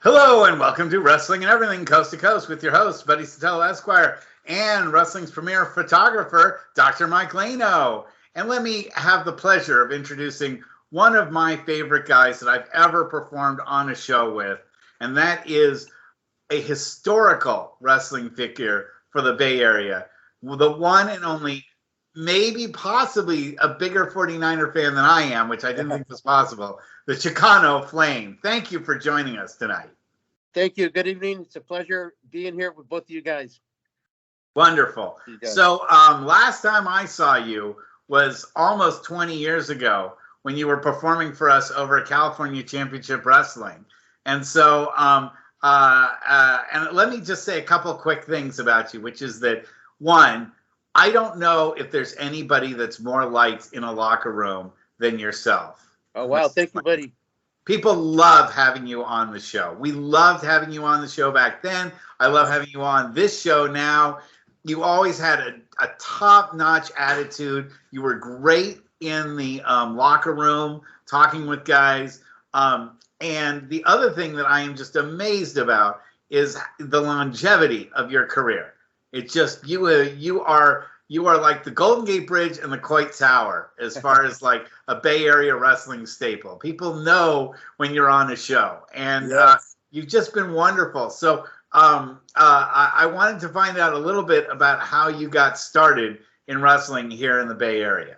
Hello and welcome to Wrestling and Everything Coast to Coast with your host, Buddy Sotelo Esquire, and wrestling's premier photographer, Dr. Mike Lano. And let me have the pleasure of introducing one of my favorite guys that I've ever performed on a show with, and that is a historical wrestling figure for the Bay Area. The one and only, maybe possibly a bigger 49er fan than I am, which I didn't think was possible, the Chicano Flame. Thank you for joining us tonight. Thank you. Good evening. It's a pleasure being here with both of you guys. Wonderful. So last time I saw you was almost 20 years ago when you were performing for us over at California Championship Wrestling. And so and let me just say a couple quick things about you, which is that, one, I don't know if there's anybody that's more liked in a locker room than yourself. Oh, wow. Thank you, buddy. People love having you on the show. We loved having you on the show back then. I love having you on this show now. You always had a top-notch attitude. You were great in the locker room, talking with guys. And the other thing that I am just amazed about is the longevity of your career. It just, you are like the Golden Gate Bridge and the Coit Tower as far as like a Bay Area wrestling staple. People know when you're on a show, and you've just been wonderful. So I wanted to find out a little bit about how you got started in wrestling here in the Bay Area.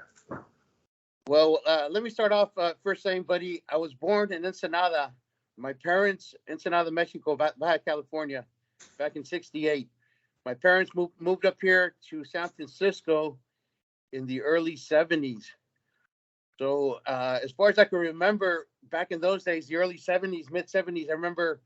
Well, let me start off first saying, buddy, I was born in Ensenada. My parents, Ensenada, Mexico, Baja California, back in '68. My parents moved up here to San Francisco in the early '70s. So as far as I can remember, back in those days, the early '70s, mid '70s, I remember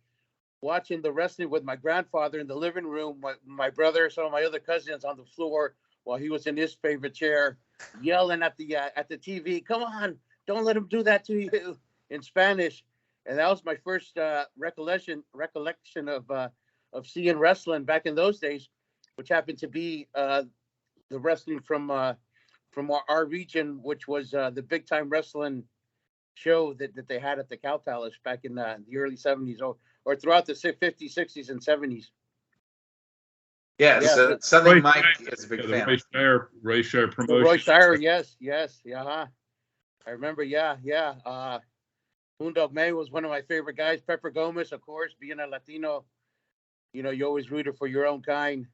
watching the wrestling with my grandfather in the living room, my brother, some of my other cousins on the floor while he was in his favorite chair, yelling at the TV, "Come on, don't let him do that to you," in Spanish. And that was my first recollection of seeing wrestling back in those days, which happened to be the wrestling from our region, which was the big time wrestling show that they had at the Cow Palace back in the early '70s or throughout the '50s, '60s, and '70s. Yeah, so something Mike is a big fan. Roy Shire promotion. Roy Shire, yes, I remember, Moondog May was one of my favorite guys. Pepper Gomez, of course, being a Latino, you always rooted for your own kind.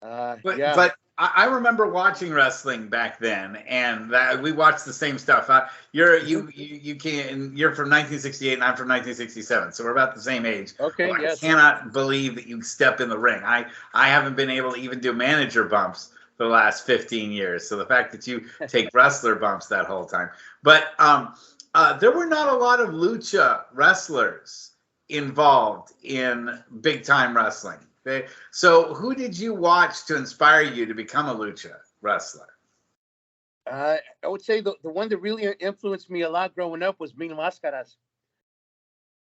But I remember watching wrestling back then, and we watched the same stuff. You're from 1968, and I'm from 1967, so we're about the same age. Okay, well, yes. I cannot believe that you step in the ring. I haven't been able to even do manager bumps for the last 15 years. So the fact that you take wrestler bumps that whole time, but there were not a lot of lucha wrestlers involved in big time wrestling. So who did you watch to inspire you to become a lucha wrestler? I would say the one that really influenced me a lot growing up was Mil Máscaras.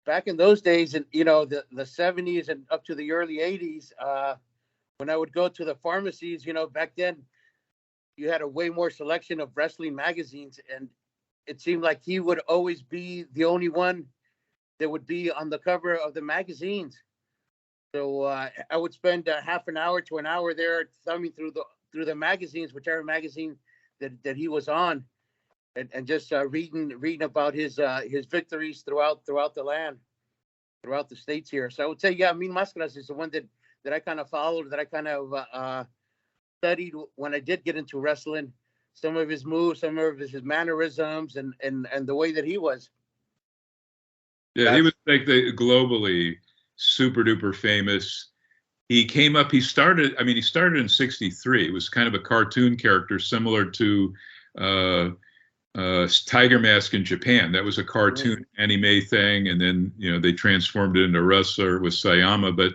Back in those days, and the '70s and up to the early '80s, when I would go to the pharmacies, back then you had a way more selection of wrestling magazines, and it seemed like he would always be the only one that would be on the cover of the magazines. So I would spend half an hour to an hour there thumbing through the magazines, whichever magazine that he was on, and just reading about his victories throughout the land, throughout the states here. So I would say, Mil Máscaras is the one that I kind of followed, that I kind of studied when I did get into wrestling. Some of his moves, some of his mannerisms, and the way that he was. Yeah, he was like globally super duper famous. He came up, he started in '63. It was kind of a cartoon character similar to Tiger Mask in Japan. That was a cartoon anime thing, and then they transformed it into a wrestler with Sayama. But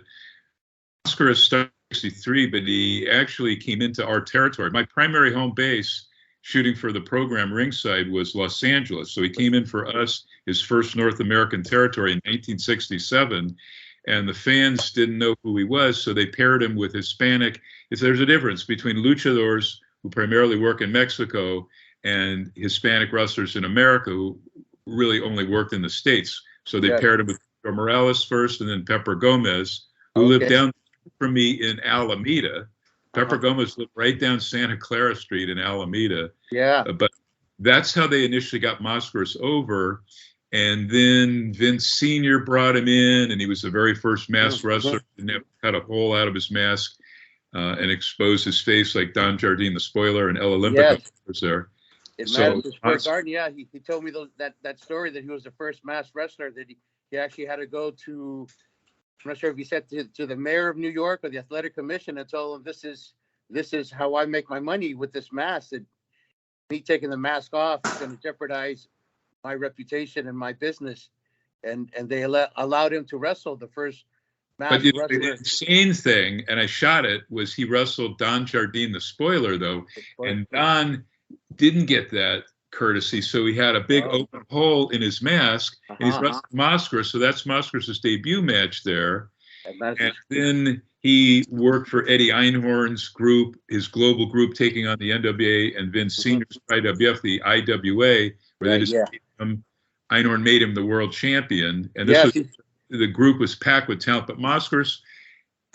Oscar started in '63, but he actually came into our territory. My primary home base shooting for the program ringside was Los Angeles. So he came in for us, his first North American territory in 1967. And the fans didn't know who he was, so they paired him with Hispanic. There's a difference between luchadors, who primarily work in Mexico, and Hispanic wrestlers in America, who really only worked in the States. So they paired him with Morales first, and then Pepper Gomez, who lived down from me in Alameda. Pepper Gomez lived right down Santa Clara Street in Alameda. Yeah. But that's how they initially got Mascaras over. And then Vince Sr. brought him in, and he was the very first masked wrestler to cut a hole out of his mask and expose his face like Don Jardine, the spoiler, and El Olympico was there. In Madison Square Garden, yeah, he told me that story that he was the first masked wrestler, that he actually had to go to, I'm not sure if he said to the mayor of New York or the athletic commission and told him, this is how I make my money with this mask. That me taking the mask off is going to jeopardize my reputation and my business, and they allowed him to wrestle the first masked wrestler. The insane thing, and I shot it, was he wrestled Don Jardine, the spoiler, though, and Don didn't get that courtesy, so he had a big open hole in his mask, and he's wrestling Mascaras, so that's Mascaras' debut match there. And then he worked for Eddie Einhorn's group, his global group, taking on the NWA and Vince Sr.'s IWF, the IWA, where they just made him, Einhorn made him the world champion. And this was, the group was packed with talent. But Mascaras,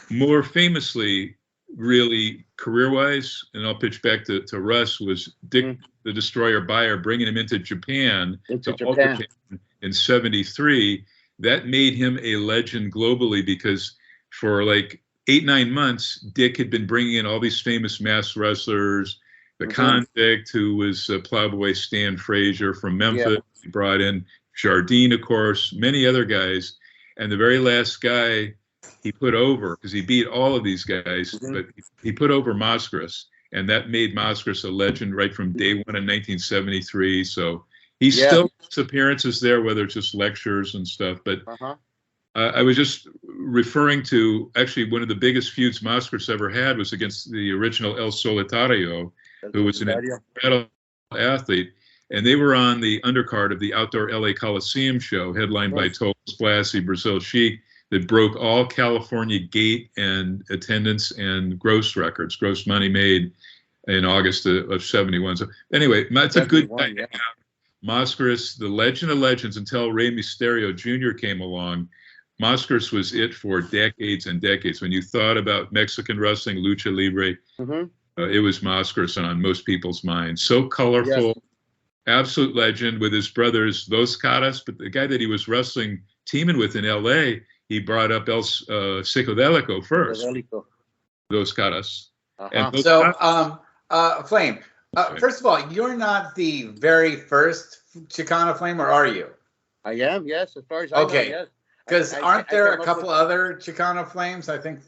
more famously, really career-wise, and I'll pitch back to Russ, was Dick the Destroyer Beyer bringing him into Japan in 73. That made him a legend globally, because for like 8-9 months, Dick had been bringing in all these famous masked wrestlers. The Convict, who was Plowboy Stan Frazier from Memphis. He brought in Jardine, of course, many other guys. And the very last guy he put over, because he beat all of these guys, but he put over Mascaras, and that made Mascaras a legend right from day one in 1973. So he still makes appearances there, whether it's just lectures and stuff. But I was just referring to, actually, one of the biggest feuds Mascaras ever had was against the original El Solitario, who was an incredible athlete. And they were on the undercard of the Outdoor LA Coliseum show, headlined by Toll Splashy, Brazil Chic, that broke all California gate and attendance and gross records, gross money made in August of 71. So anyway, it's a good guy to have. Mascaras, the legend of legends, until Rey Mysterio Jr. came along. Mascaras was it for decades and decades. When you thought about Mexican wrestling, lucha libre, it was Mascaras on most people's minds. So colorful, absolute legend with his brothers, Dos Caras. But the guy that he was wrestling, teaming with in L.A., he brought up El Psicodelico first. Dos Caras. Flame, first of all, you're not the very first Chicano Flame, or are you? I am, yes. As far as I know, yes. Because aren't there a couple other Chicano Flames? I think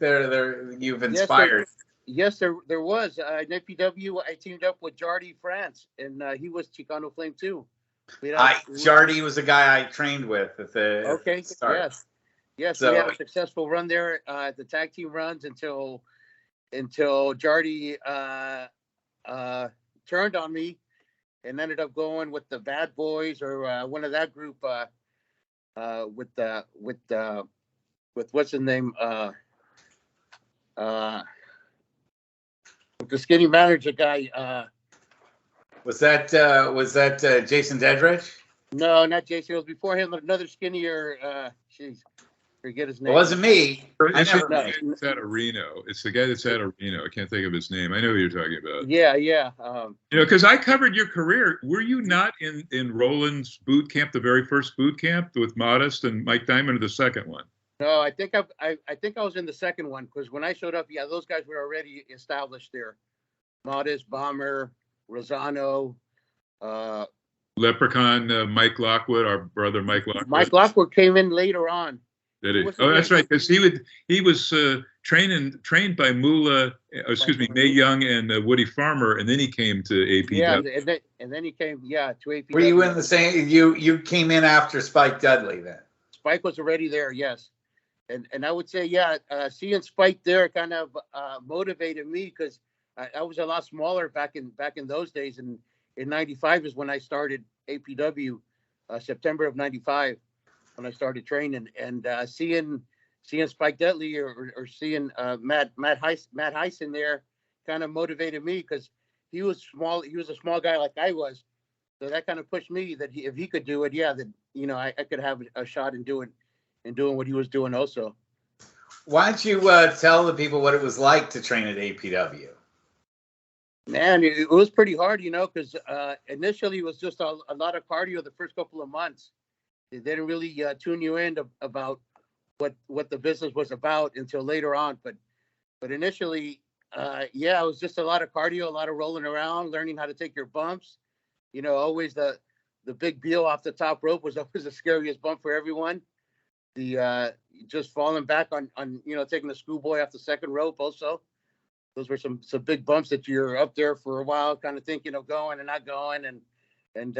you've inspired. Yes, there was. In APW, I teamed up with Jardy France, and he was Chicano Flame too. Jardy was a guy I trained with at the start. Yes, so we had a successful run there, the tag team runs until Jardy turned on me and ended up going with the Bad Boys, or one of that group, with what's his name, the skinny manager guy. Was that Jason Dedrich? No, not Jason. It was before him. Another skinnier. Forget his name. It wasn't me. It's out of Reno. It's the guy that's out of Reno. I can't think of his name. I know who you're talking about. Yeah. Because I covered your career. Were you not in Roland's boot camp, the very first boot camp with Modest and Mike Diamond, or the second one? No, I think I was in the second one, because when I showed up, those guys were already established there. Modest, Bomber, Rosano, Leprechaun, Mike Lockwood, our brother Mike Lockwood. Mike Lockwood came in later on. Did he? Oh, that's right, because he was trained by Mae Young and Woody Farmer, and then he came to APW. Yeah, and then he came to APW. Were you in the same? You came in after Spike Dudley then? Spike was already there, yes. And I would say, seeing Spike there kind of motivated me, because I was a lot smaller back in those days, and in '95 is when I started APW, September of '95. When I started training, and seeing Spike Dudley or seeing Matt Heisen there kind of motivated me, because he was small. He was a small guy like I was, so that kind of pushed me that if he could do it, that I could have a shot in doing and doing what he was doing also. Why don't you tell the people what it was like to train at APW? Man, it was pretty hard, because initially it was just a lot of cardio the first couple of months. They didn't really tune you in about what the business was about until later on. But initially, it was just a lot of cardio, a lot of rolling around, learning how to take your bumps. Always the big Beal off the top rope was always the scariest bump for everyone. The just falling back on taking the schoolboy off the second rope also. Those were some big bumps that you're up there for a while, kind of thinking of going and not going, and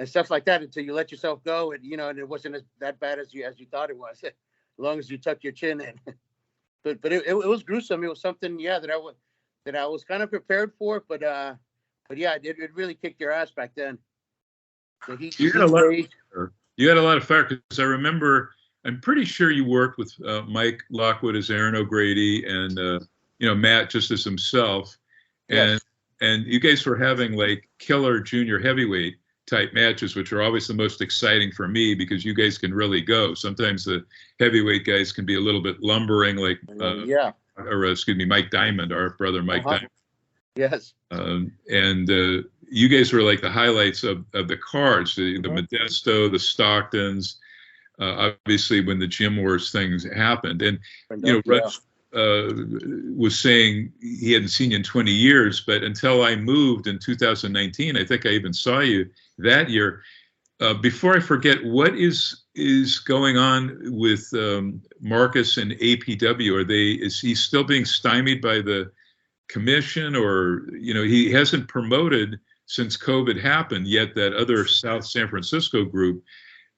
stuff like that until you let yourself go, and and it wasn't that bad as you thought it was, as long as you tuck your chin in. but it was gruesome. It was something, that I was kind of prepared for, but yeah, it really kicked your ass back then. The heat. You had a lot of fire, because I remember. I'm pretty sure you worked with Mike Lockwood as Aaron O'Grady, and Matt just as himself, and Yes. and you guys were having like killer junior heavyweight type matches, which are always the most exciting for me because you guys can really go. Sometimes the heavyweight guys can be a little bit lumbering, like Mike Diamond, our brother Mike Diamond. Yes. And you guys were like the highlights of the cards, the Modesto, the Stocktons. Obviously, when the Gym Wars things happened, and Rush was saying he hadn't seen you in 20 years, but until I moved in 2019, I think I even saw you that year. Before I forget, what is going on with Marcus and APW? Is he still being stymied by the commission, or he hasn't promoted since COVID happened yet? That other South San Francisco group,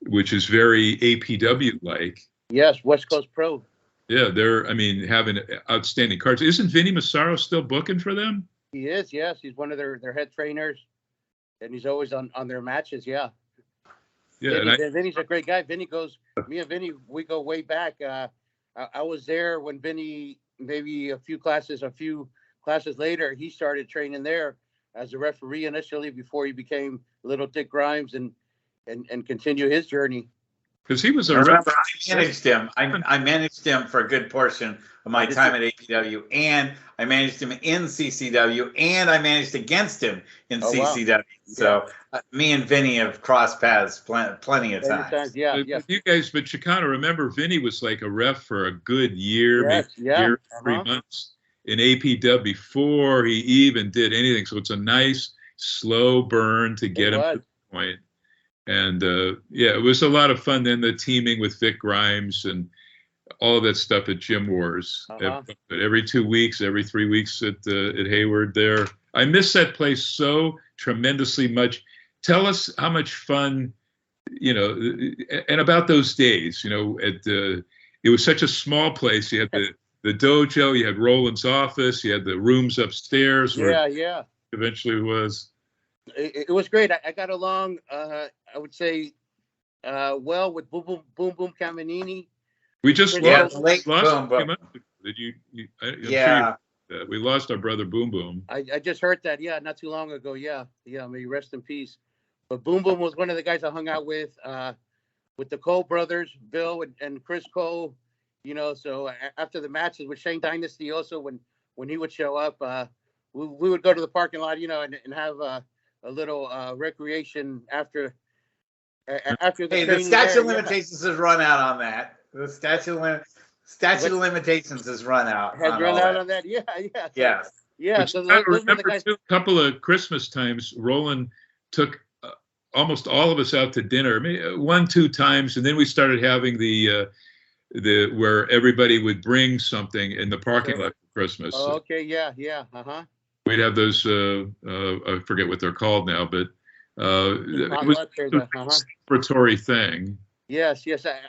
which is very APW like. Yes, West Coast Pro. Yeah, they're having outstanding cards. Isn't Vinny Massaro still booking for them? He is, yes. He's one of their head trainers, and he's always on their matches. Yeah. Yeah, Vinny's a great guy. Me and Vinny, we go way back. I was there when Vinny, maybe a few classes later, he started training there as a referee initially before he became Little Dick Grimes and continue his journey. Because he was I managed him. I managed him for a good portion of my time at APW, and I managed him in CCW, and I managed against him in CCW. Wow. So me and Vinny have crossed paths plenty of times. Yeah. You guys, but Chicano, remember Vinny was like a ref for a good year, maybe 3 months in APW before he even did anything. So it's a nice slow burn to get him to the point. And it was a lot of fun. Then the teaming with Vic Grimes and all of that stuff at Gym Wars. Every 2 weeks, every 3 weeks at Hayward there. I miss that place so tremendously much. Tell us how much fun, and about those days. It was such a small place. You had the dojo, you had Roland's office, you had the rooms upstairs. Where eventually was. It was great. I got along, I would say, well with Boom Boom Caminini. We just lost Boom Boom. Did you? Yeah. Sure we lost our brother Boom Boom. I just heard that. Yeah, not too long ago. Yeah. May he rest in peace. But Boom Boom was one of the guys I hung out with the Cole brothers, Bill and Chris Cole. So after the matches with Shane Dynasty, also when he would show up, we would go to the parking lot, and have a little recreation after the the statute of limitations has run out on that. The statute of limitations has run out. Has run out on that. Yeah. Yeah. So I remember a couple of Christmas times, Roland took almost all of us out to dinner, maybe 1-2 times, and then we started having the where everybody would bring something in the parking lot for Christmas. Oh, okay. Yeah. We'd have those, I forget what they're called now, but it was a celebratory thing. Yes.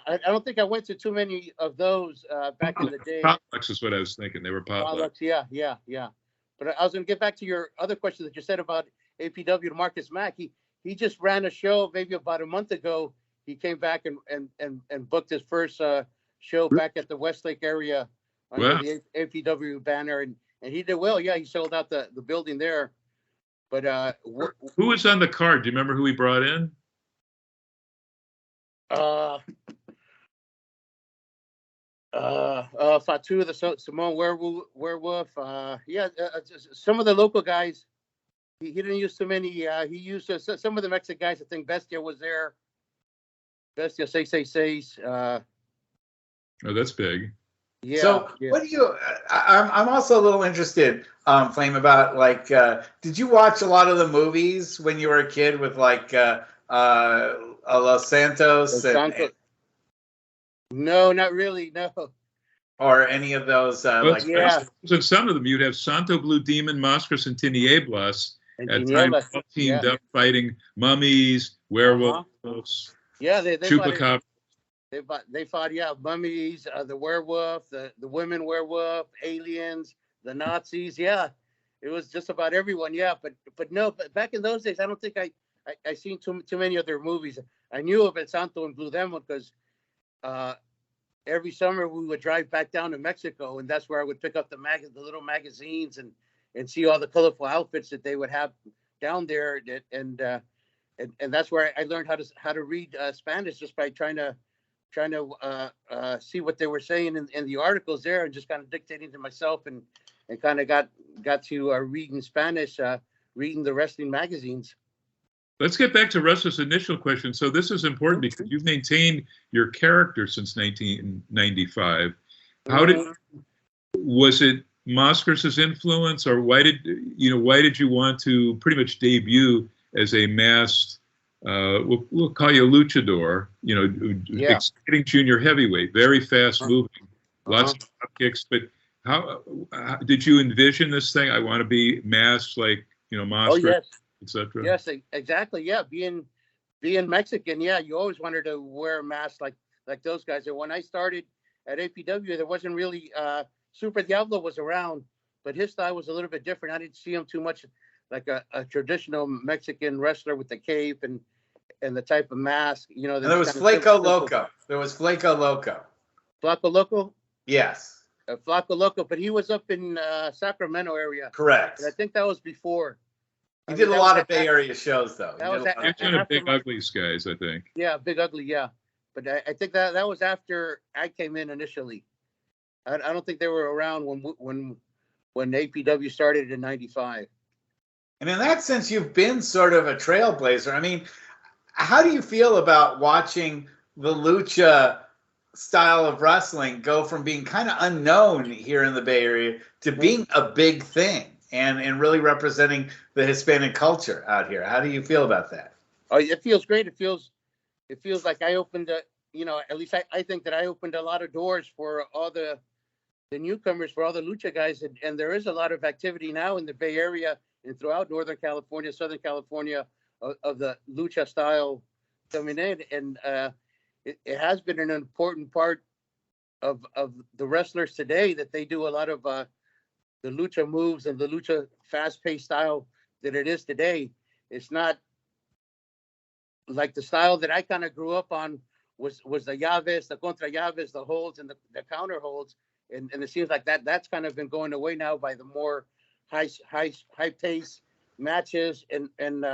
I don't think I went to too many of those back in the day. Potlucks is what I was thinking. They were potlucks. Yeah. But I was going to get back to your other question that you said about APW to Marcus Mack. He just ran a show maybe about a month ago. He came back and booked his first show back at the Westlake area under the APW banner, and he did well. Yeah, he sold out the building there. But who was on the card? Do you remember who he brought in? Fatu, the Samoan werewolf. Some of the local guys. He didn't use too many. He used some of the Mexican guys. I think Bestia was there. Bestia 666. Oh, that's big. Yeah. So what do you? I'm also a little interested, Flame, about like. Did you watch a lot of the movies when you were a kid with like Los Santos? No, not really. No. Or any of those? So some of them you'd have Santo Blue Demon, Mascaras, and Tinieblas. At times, all teamed up fighting mummies, werewolves. Yeah, they chupacabras. They fought, mummies, the werewolf, the women werewolf, aliens, the Nazis. Yeah, it was just about everyone. Yeah, but no, but back in those days, I don't think I seen too many of their movies. I knew of El Santo and Blue Demon because every summer we would drive back down to Mexico, and that's where I would pick up the little magazines and see all the colorful outfits that they would have down there, and that's where I learned how to read Spanish, just by trying to see what they were saying in the articles there, and just kind of dictating to myself, and kind of got to read in Spanish, reading the wrestling magazines. Let's get back to Russ's initial question. So this is important because you've maintained your character since 1995. Was it Mascaras' influence, or why did you want to pretty much debut as a masked, we'll call you a luchador, exciting junior heavyweight, very fast moving, lots of top kicks, but how did you envision this thing? I want to be masked like, Mascaras. Oh, yes. Etc. Yes, exactly. Yeah, being Mexican, you always wanted to wear a mask like those guys. And when I started at APW, there wasn't really Super Diablo was around, but his style was a little bit different. I didn't see him too much like a traditional Mexican wrestler with the cape and the type of mask. And there was Flaco Loco. There was Flaco Loco. Flaco Loco? Yes. Flaco Loco, but he was up in Sacramento area. Correct. And I think that was before. He did a lot of Bay Area shows, though. You're one of Big Uglies guys, I think. Yeah, Big Ugly, yeah. But I think that was after I came in initially. I don't think they were around when APW started in '95. And in that sense, you've been sort of a trailblazer. I mean, how do you feel about watching the lucha style of wrestling go from being kind of unknown here in the Bay Area to being a big thing? And really representing the Hispanic culture out here. How do you feel about that? Oh, it feels great. It feels like I opened at least I think that I opened a lot of doors for all the newcomers, for all the lucha guys, and there is a lot of activity now in the Bay Area and throughout Northern California, Southern California of the lucha style coming in, and it has been an important part of the wrestlers today that they do a lot of the lucha moves and the lucha fast-paced style that it is today. It's not like the style that I kind of grew up on was the llaves, the contra llaves, the holds, and the counter holds, and it seems like that's kind of been going away now by the more high pace matches and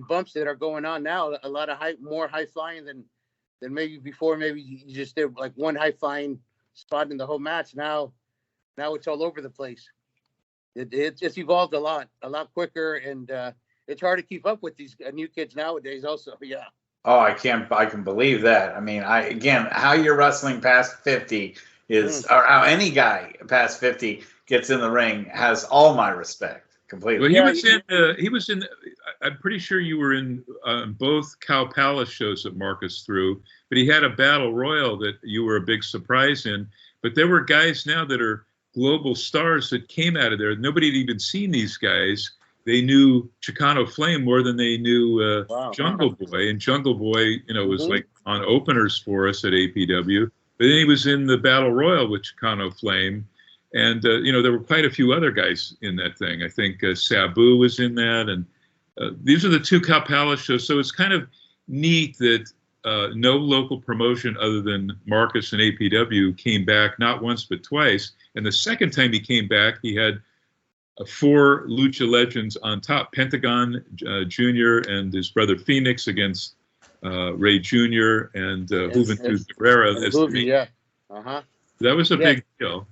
bumps that are going on now. A lot of more high flying than maybe before. Maybe you just did like one high flying spot in the whole match. Now it's all over the place. It's evolved a lot quicker, and it's hard to keep up with these new kids nowadays also. Yeah. Oh, I can believe that. I mean, how you're wrestling past 50 is, or how any guy past 50 gets in the ring has all my respect completely. Well, he was in, I'm pretty sure you were in both Cow Palace shows that Marcus threw, but he had a battle royal that you were a big surprise in. But there were guys now that are global stars that came out of there. Nobody had even seen these guys. They knew Chicano Flame more than they knew Jungle Boy. And Jungle Boy, was like on openers for us at APW. But then he was in the Battle Royal with Chicano Flame. And, there were quite a few other guys in that thing. I think Sabu was in that. And these are the two Cow Palace shows. So it's kind of neat that no local promotion other than Marcus and APW came back, not once but twice. And the second time he came back, he had 4 lucha legends on top: Pentagon Jr. and his brother Phoenix against Ray Jr. and Juventud Guerrera. Uh-huh. That was a Yeah. big deal.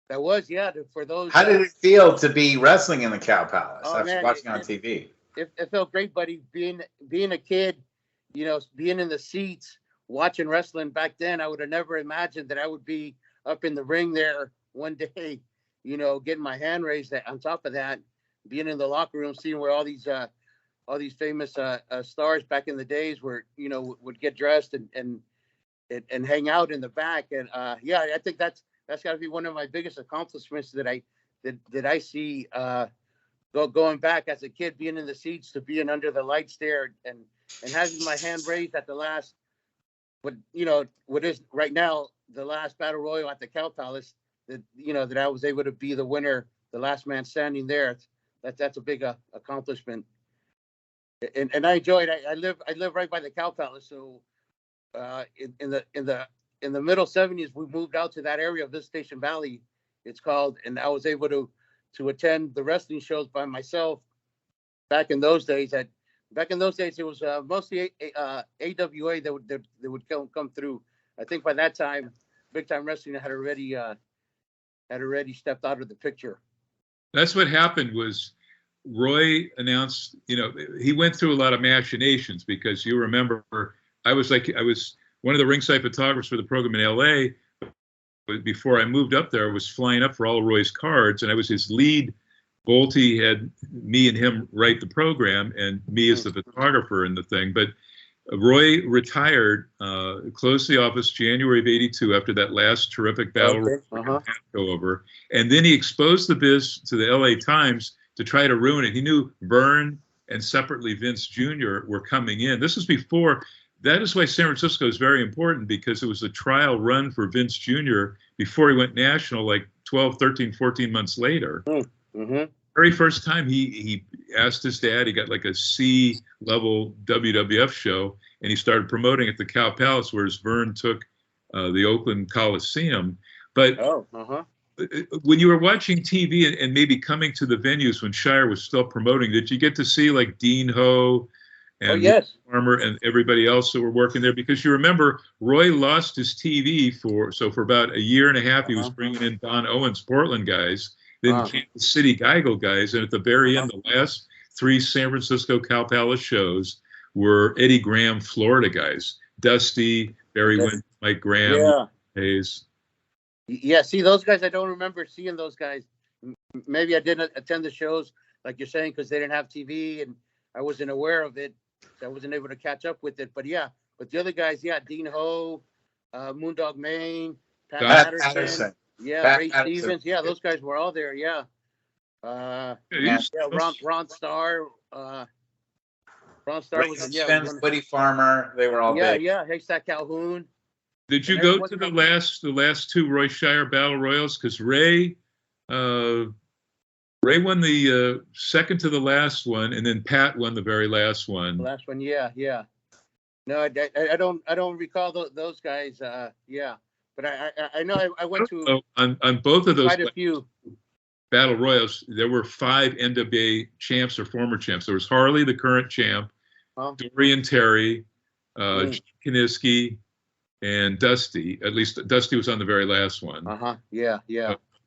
That was, yeah, for those. How did it feel to be wrestling in the Cow Palace Oh after man, watching on TV? it felt great, buddy. Being a kid, being in the seats, watching wrestling back then, I would have never imagined that I would be up in the ring there one day, getting my hand raised. That on top of that, being in the locker room, seeing where all these famous stars back in the days were, would get dressed and hang out in the back. And yeah, I think that's got to be one of my biggest accomplishments that I see going back as a kid, being in the seats to being under the lights there and having my hand raised at the last, what is right now the last battle royal at the Cow Palace, that I was able to be the winner, the last man standing there. That's a big accomplishment. And I enjoyed. I live right by the Cow Palace, so in the middle '70s we moved out to that area of Visitation Valley, it's called, and I was able to attend the wrestling shows by myself. Back in those days, it was mostly AWA that would come through. I think by that time, Big Time Wrestling had already stepped out of the picture. That's what happened was Roy announced, he went through a lot of machinations because you remember I was one of the ringside photographers for the program in LA. But before I moved up there, I was flying up for all Roy's cards, and I was his lead. Bolte had me and him write the program, and me as the photographer in the thing. But Roy retired, closed the office January of '82 after that last terrific battle go over, and then he exposed the biz to the LA Times to try to ruin it. He knew Vern and separately Vince Jr. were coming in. This was before. That is why San Francisco is very important, because it was a trial run for Vince Jr. before he went national, like 12, 13, 14 months later. Mm-hmm. Very first time he asked his dad, he got like a C-level WWF show, and he started promoting at the Cow Palace, whereas Vern took the Oakland Coliseum. But when you were watching TV and maybe coming to the venues when Shire was still promoting, did you get to see like Dean Ho and Farmer and everybody else that were working there? Because you remember Roy lost his TV for about a year and a half. He was bringing in Don Owens, Portland guys, then Kansas City Geigel guys, and at the very end, the last 3 San Francisco Cow Palace shows were Eddie Graham, Florida guys, Dusty, Barry Wynn, Mike Graham, Hayes. Yeah, see those guys. I don't remember seeing those guys. Maybe I didn't attend the shows, like you're saying, because they didn't have TV and I wasn't aware of it. I wasn't able to catch up with it. But the other guys, Dean Ho, Moondog Maine, Pat Patterson. Ray Stevens. Yeah, those guys were all there. Yeah. Ron Starr. Ron Starr was Woody Farmer. They were all big. Yeah. Haystack Calhoun. Did you go to the last 2 Roy Shire Battle Royals? Because Ray won the second to the last one, and then Pat won the very last one. The last one, yeah. No, I don't recall those guys. But I know I went to on both of those quite a few Battle Royals. There were 5 NWA champs or former champs. There was Harley, the current champ, Dorian Terry, Kaniski, and Dusty. At least Dusty was on the very last one. Yeah.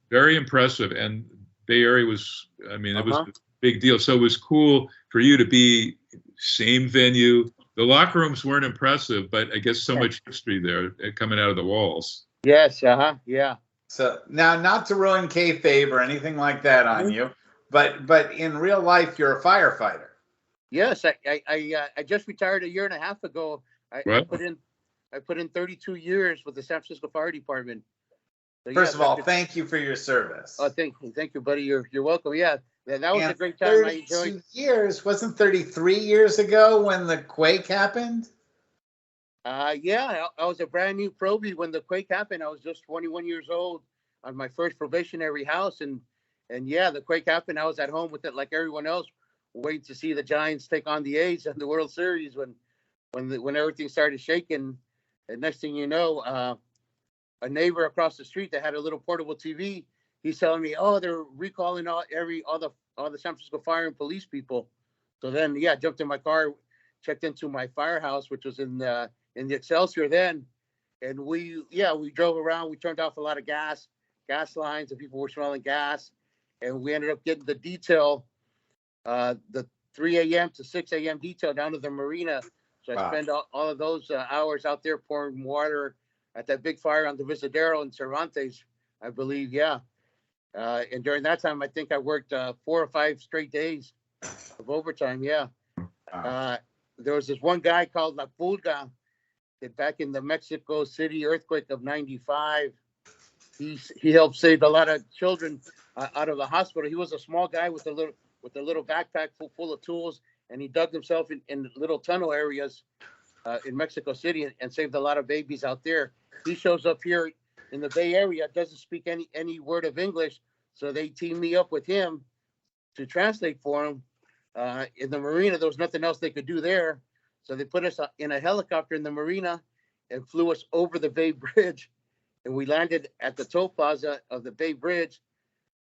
Very impressive, and Bay Area was, it was a big deal. So it was cool for you to be same venue. The locker rooms weren't impressive, but I guess so much history there coming out of the walls. Yes, yeah. So now, not to ruin kayfabe or anything like that on you, but in real life, you're a firefighter. Yes, I just retired a year and a half ago. I put in 32 years with the San Francisco Fire Department. So, First of all, thank you for your service. Oh, thank you, buddy. You're welcome. Yeah, that was a great time. 32 years, wasn't 33 years ago when the quake happened? Yeah, I was a brand new probie when the quake happened. I was just 21 years old on my first probationary house, and yeah, the quake happened. I was at home with it like everyone else, waiting to see the Giants take on the A's in the World Series when everything started shaking. And next thing you know, a neighbor across the street that had a little portable TV, he's telling me, "Oh, they're recalling all the San Francisco fire and police people." So then, I jumped in my car, checked into my firehouse, which was in the Excelsior then, and we drove around. We turned off a lot of gas lines, and people were smelling gas, and we ended up getting the detail, the 3 a.m. to 6 a.m. detail down to the marina. So I Wow. spent all of those hours out there pouring water at that big fire on the Visadero in Cervantes, I believe. Yeah. And during that time, I think I worked 4 or 5 straight days of overtime. Yeah. Wow. There was this one guy called La Pulga that back in the Mexico City earthquake of '95, he helped save a lot of children out of the hospital. He was a small guy with a little backpack full of tools, and he dug himself in little tunnel areas in Mexico City and saved a lot of babies out there. He shows up here in the Bay Area, doesn't speak any word of English, so they teamed me up with him to translate for him. In the marina, there was nothing else they could do there, so they put us in a helicopter in the marina and flew us over the Bay Bridge, and we landed at the toll plaza of the Bay Bridge,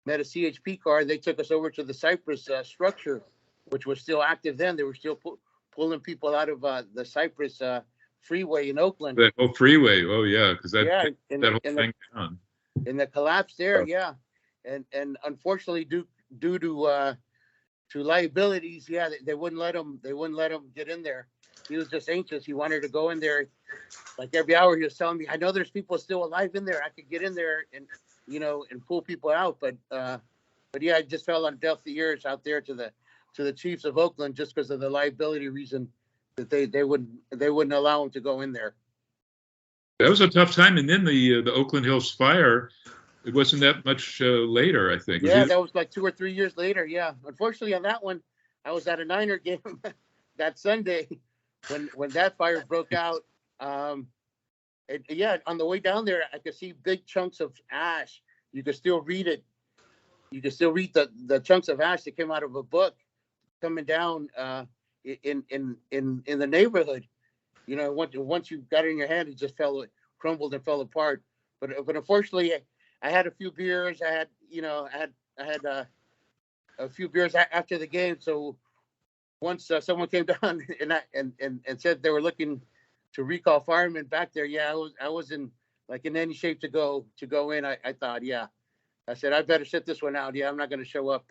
met a CHP car, and they took us over to the Cypress structure, which was still active then. They were still pulling people out of the Cypress freeway in Oakland. That whole freeway. Oh yeah, because that in whole thing down. In the collapse there, yeah, and unfortunately due to liabilities, yeah, they wouldn't let him get in there. He was just anxious. He wanted to go in there. Like every hour, he was telling me, "I know there's people still alive in there. I could get in there and and pull people out." But yeah, I just fell on deaf ears out there to the chiefs of Oakland just because of the liability reason that they wouldn't allow him to go in there. That was a tough time, and then the Oakland Hills fire. It wasn't that much later, I think. Yeah, that was like 2 or 3 years later. Yeah, unfortunately, on that one, I was at a Niner game that Sunday when that fire broke out. Yeah, on the way down there, I could see big chunks of ash. You could still read it. You could still read the chunks of ash that came out of a book coming down in the neighborhood. Once you got it in your hand, it just crumbled and fell apart. But unfortunately, I had a few beers. I had a few beers after the game. So once someone came down and said they were looking to recall firemen back there, yeah, I was in any shape to go in. I thought, yeah, I said I better sit this one out. Yeah, I'm not going to show up,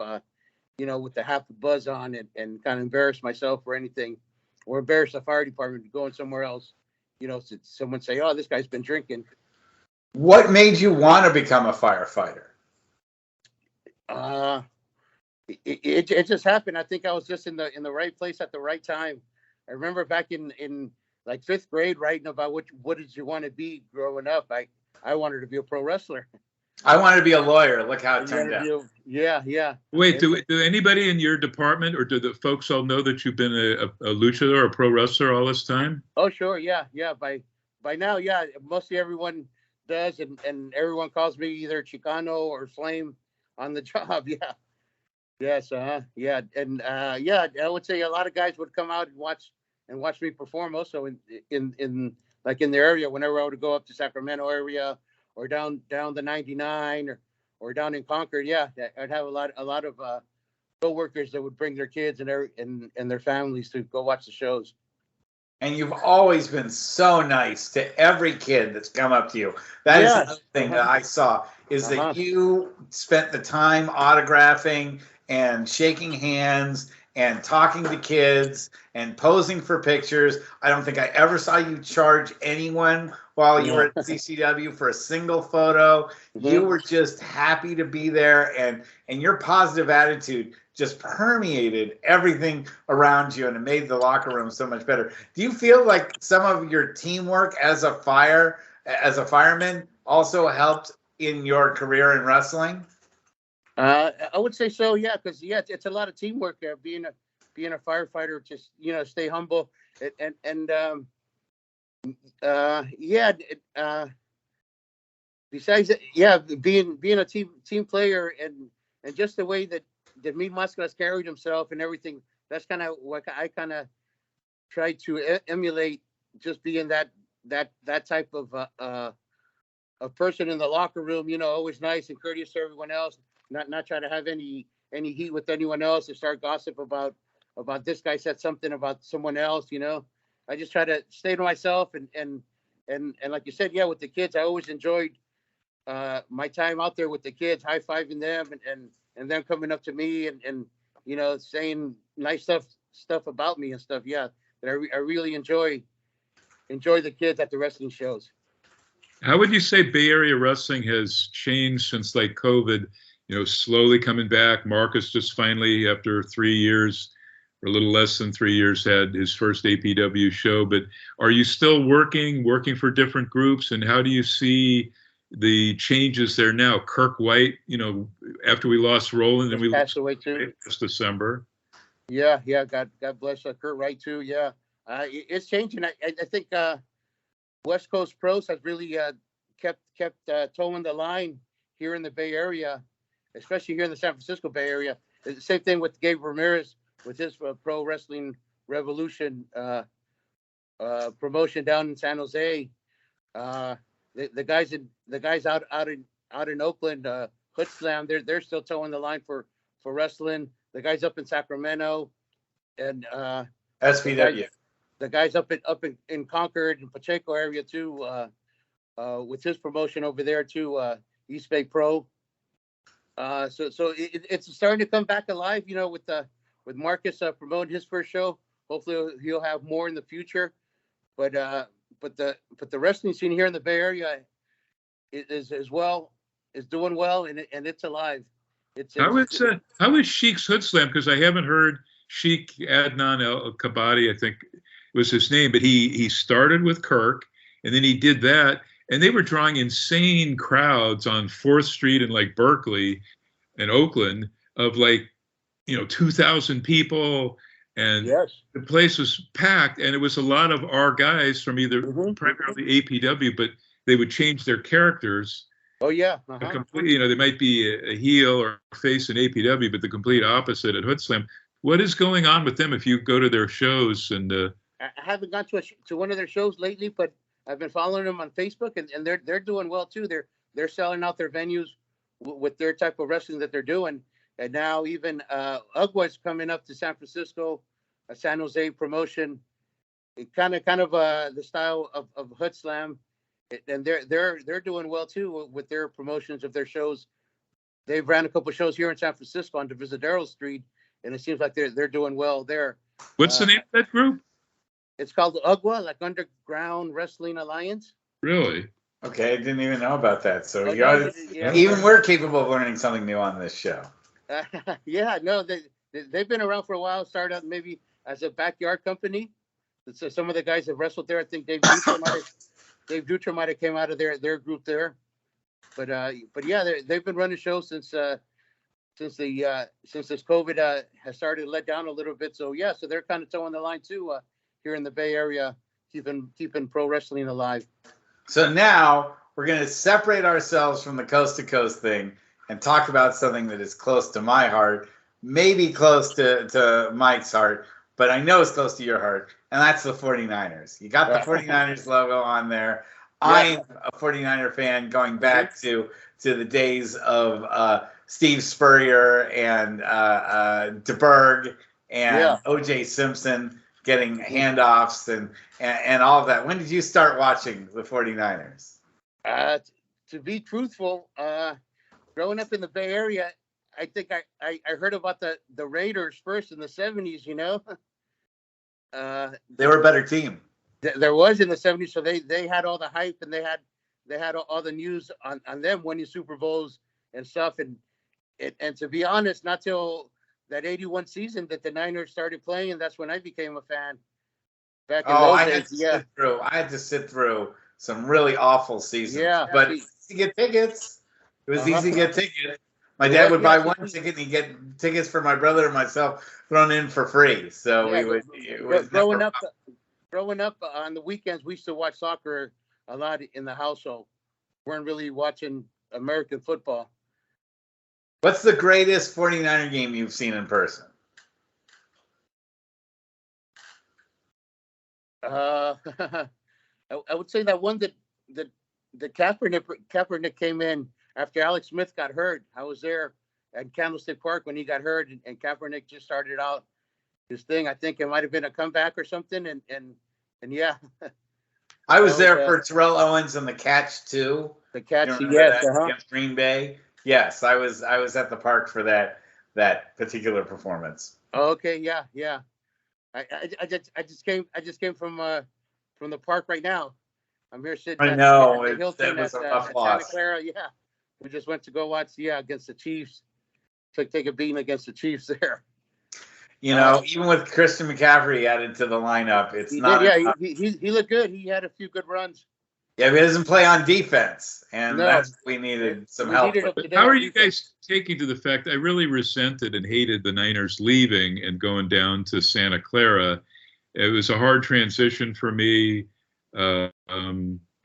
with the half the buzz on and kind of embarrass myself or anything, or embarrass the fire department going somewhere else. Someone say, "Oh, this guy's been drinking." What made you want to become a firefighter? It just happened. I think I was just in the right place at the right time. I remember back in like 5th grade writing about what did you want to be growing up. I wanted to be a pro wrestler. I wanted to be a lawyer. Look how it turned out. Yeah. Wait, do anybody in your department or do the folks all know that you've been a luchador or a pro wrestler all this time? Oh, sure. Yeah. By now, yeah, mostly everyone does, and everyone calls me either Chicano or Flame on the job. Yeah. Yes. Yeah. And yeah, I would say a lot of guys would come out and watch me perform also in the area whenever I would go up to Sacramento area or down the 99 or down in Concord. Yeah, I'd have a lot of co-workers that would bring their kids and their families to go watch the shows. And you've always been so nice to every kid that's come up to you. That is another thing that I saw is that you spent the time autographing and shaking hands and talking to kids and posing for pictures. I don't think I ever saw you charge anyone while you were at CCW for a single photo. Mm-hmm. You were just happy to be there, and your positive attitude just permeated everything around you, and it made the locker room so much better. Do you feel like some of your teamwork as a fireman also helped in your career in wrestling? I would say so, yeah, because it's a lot of teamwork being a firefighter. Just stay humble besides being a team player and just the way that Mean Mascaras carried himself and everything. That's kind of what I kind of tried to emulate. Just being that type of a person in the locker room, always nice and courteous to everyone else. Not try to have any heat with anyone else or start gossip about this guy said something about someone else. I just try to stay to myself and and like you said, yeah, with the kids, I always enjoyed my time out there with the kids, high fiving them, and them coming up to me and saying nice stuff about me and stuff. Yeah, that I really enjoy the kids at the wrestling shows. How would you say Bay Area wrestling has changed since like COVID? Slowly coming back. Marcus just finally, after 3 years, or a little less than 3 years, had his first APW show. But are you still working for different groups? And how do you see the changes there now? Kirk White, after we lost Roland and we passed away too this December. Yeah. God bless Kurt Wright too. Yeah, it's changing. I think West Coast Pros has really kept towing the line here in the Bay Area, especially here in the San Francisco Bay Area. The same thing with Gabe Ramirez with his Pro Wrestling Revolution promotion down in San Jose. The guys out in Oakland, Hood Slam, they're still towing the line for wrestling. The guys up in Sacramento and SPW. The guys up in Concord and Pacheco area too, with his promotion over there too, East Bay Pro. So it's starting to come back alive, with Marcus promoting his first show. Hopefully he'll have more in the future. But the wrestling scene here in the Bay Area is doing well, and it's alive. How is Sheik's Hood Slam? Because I haven't heard Sheik Adnan El Kabadi, I think was his name, but he started with Kirk, and then he did that, and they were drawing insane crowds on 4th Street in like Berkeley and Oakland of 2,000 people, and yes, the place was packed, and it was a lot of our guys from either primarily APW, but they would change their characters. Oh yeah, they might be a heel or face in APW, but the complete opposite at Hood Slam. What is going on with them if you go to their shows? And I haven't gone to one of their shows lately, but I've been following them on Facebook, and they're doing well too. They're selling out their venues with their type of wrestling that they're doing. And now even Ugwa's coming up to San Francisco, a San Jose promotion, kind of the style of Hood Slam, and they're doing well too with their promotions of their shows. They've ran a couple of shows here in San Francisco on Divisadero Street, and it seems like they're doing well there. What's the name of that group? It's called Ugwa, like Underground Wrestling Alliance. Really? Okay, I didn't even know about that. So even we're capable of learning something new on this show. Yeah, no, they've been around for a while. Started out maybe as a backyard company. So some of the guys have wrestled there. I think Dave Dutra might have came out of their group there. But yeah, they've been running shows since this COVID has started to let down a little bit. So yeah, so they're kind of towing the line too here in the Bay Area, keeping pro wrestling alive. So now we're going to separate ourselves from the coast to coast thing and talk about something that is close to my heart, maybe close to Mike's heart, but I know it's close to your heart, and that's the 49ers. You got the 49ers logo on there. Yeah. I'm a 49er fan going back to the days of Steve Spurrier and DeBerg and O.J. Simpson getting handoffs and all of that. When did you start watching the 49ers? To be truthful, growing up in the Bay Area, I think I heard about the Raiders first in the 70s, They were a better team. There was in the 70s, so they had all the hype, and they had all the news on them winning Super Bowls and stuff. And to be honest, not till that 81 season that the Niners started playing, and that's when I became a fan. Back in those days, I had to sit through some really awful seasons. Yeah, but easy to get tickets. It was easy to get tickets. My dad would buy one ticket, and he'd get tickets for my brother and myself thrown in for free. So we would. Growing up on the weekends, we used to watch soccer a lot in the household. Weren't really watching American football. What's the greatest 49er game you've seen in person? I would say that one that Kaepernick came in after Alex Smith got hurt. I was there at Candlestick Park when he got hurt, and Kaepernick just started out his thing. I think it might have been a comeback or something, and yeah. I was there for Terrell Owens and the Catch too. The Catch, yes, against Green Bay. Yes, I was at the park for that particular performance. Oh, okay, yeah. I just came from the park right now. I'm here sitting. I know at the Hilton was at, a rough at loss. Santa Clara. Yeah, we just went to go watch against the Chiefs. Take a beating against the Chiefs there. Even with Christian McCaffrey added to the lineup, it's not. He looked good. He had a few good runs. Yeah, he doesn't play on defense, and that's what we needed some help. How are you guys taking to the fact I really resented and hated the Niners leaving and going down to Santa Clara? It was a hard transition for me. The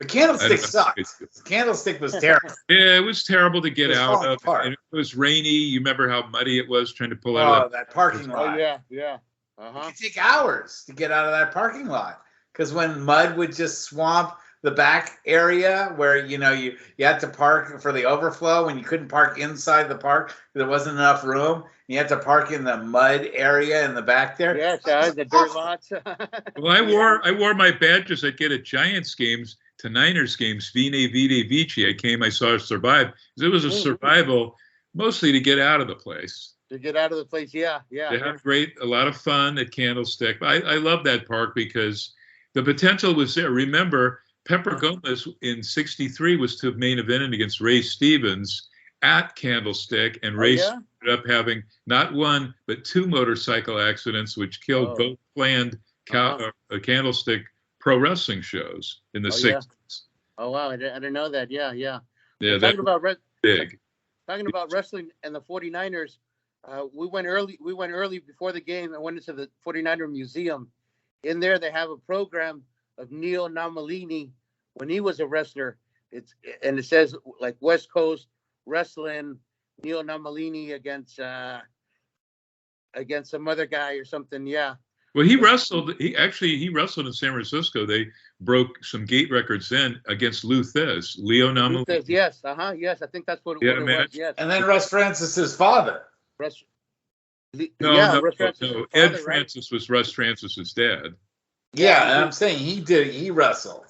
Candlestick sucked. The Candlestick was terrible. Yeah, it was terrible to get out of. And it was rainy. You remember how muddy it was trying to pull out of that parking lot. Oh, yeah. It could take hours to get out of that parking lot because when mud would just swamp the back area where you had to park for the overflow and you couldn't park inside the park, there wasn't enough room. You had to park in the mud area in the back there. Yes, the dirt lots. Well, I wore my badges I'd get at Giants games to Niners games. Vine, Vide, Vici. I saw survive. It was a survival mostly to get out of the place. To get out of the place, yeah. They had a lot of fun at Candlestick. I love that park because the potential was there. Remember, Pepper Gomez in '63 was to main event against Ray Stevens at Candlestick, and Ray ended up having not one but two motorcycle accidents, which killed both planned Candlestick pro wrestling shows in the '60s. Yeah. Oh wow, I didn't know that. Yeah. Yeah, talking about big. Talking about wrestling and the 49ers, we went early before the game and went into the 49er museum. In there, they have a program of Neil Namalini when he was a wrestler. It says like West Coast Wrestling, Neil Namalini against some other guy or something. Yeah. Well, he wrestled. He wrestled in San Francisco. They broke some gate records then against Leo Namalini. Yes, yes. I think that's what it was. Yes. And then Russ Francis's father. No. Ed Francis was Russ Francis's dad. Yeah, and I'm saying he wrestled.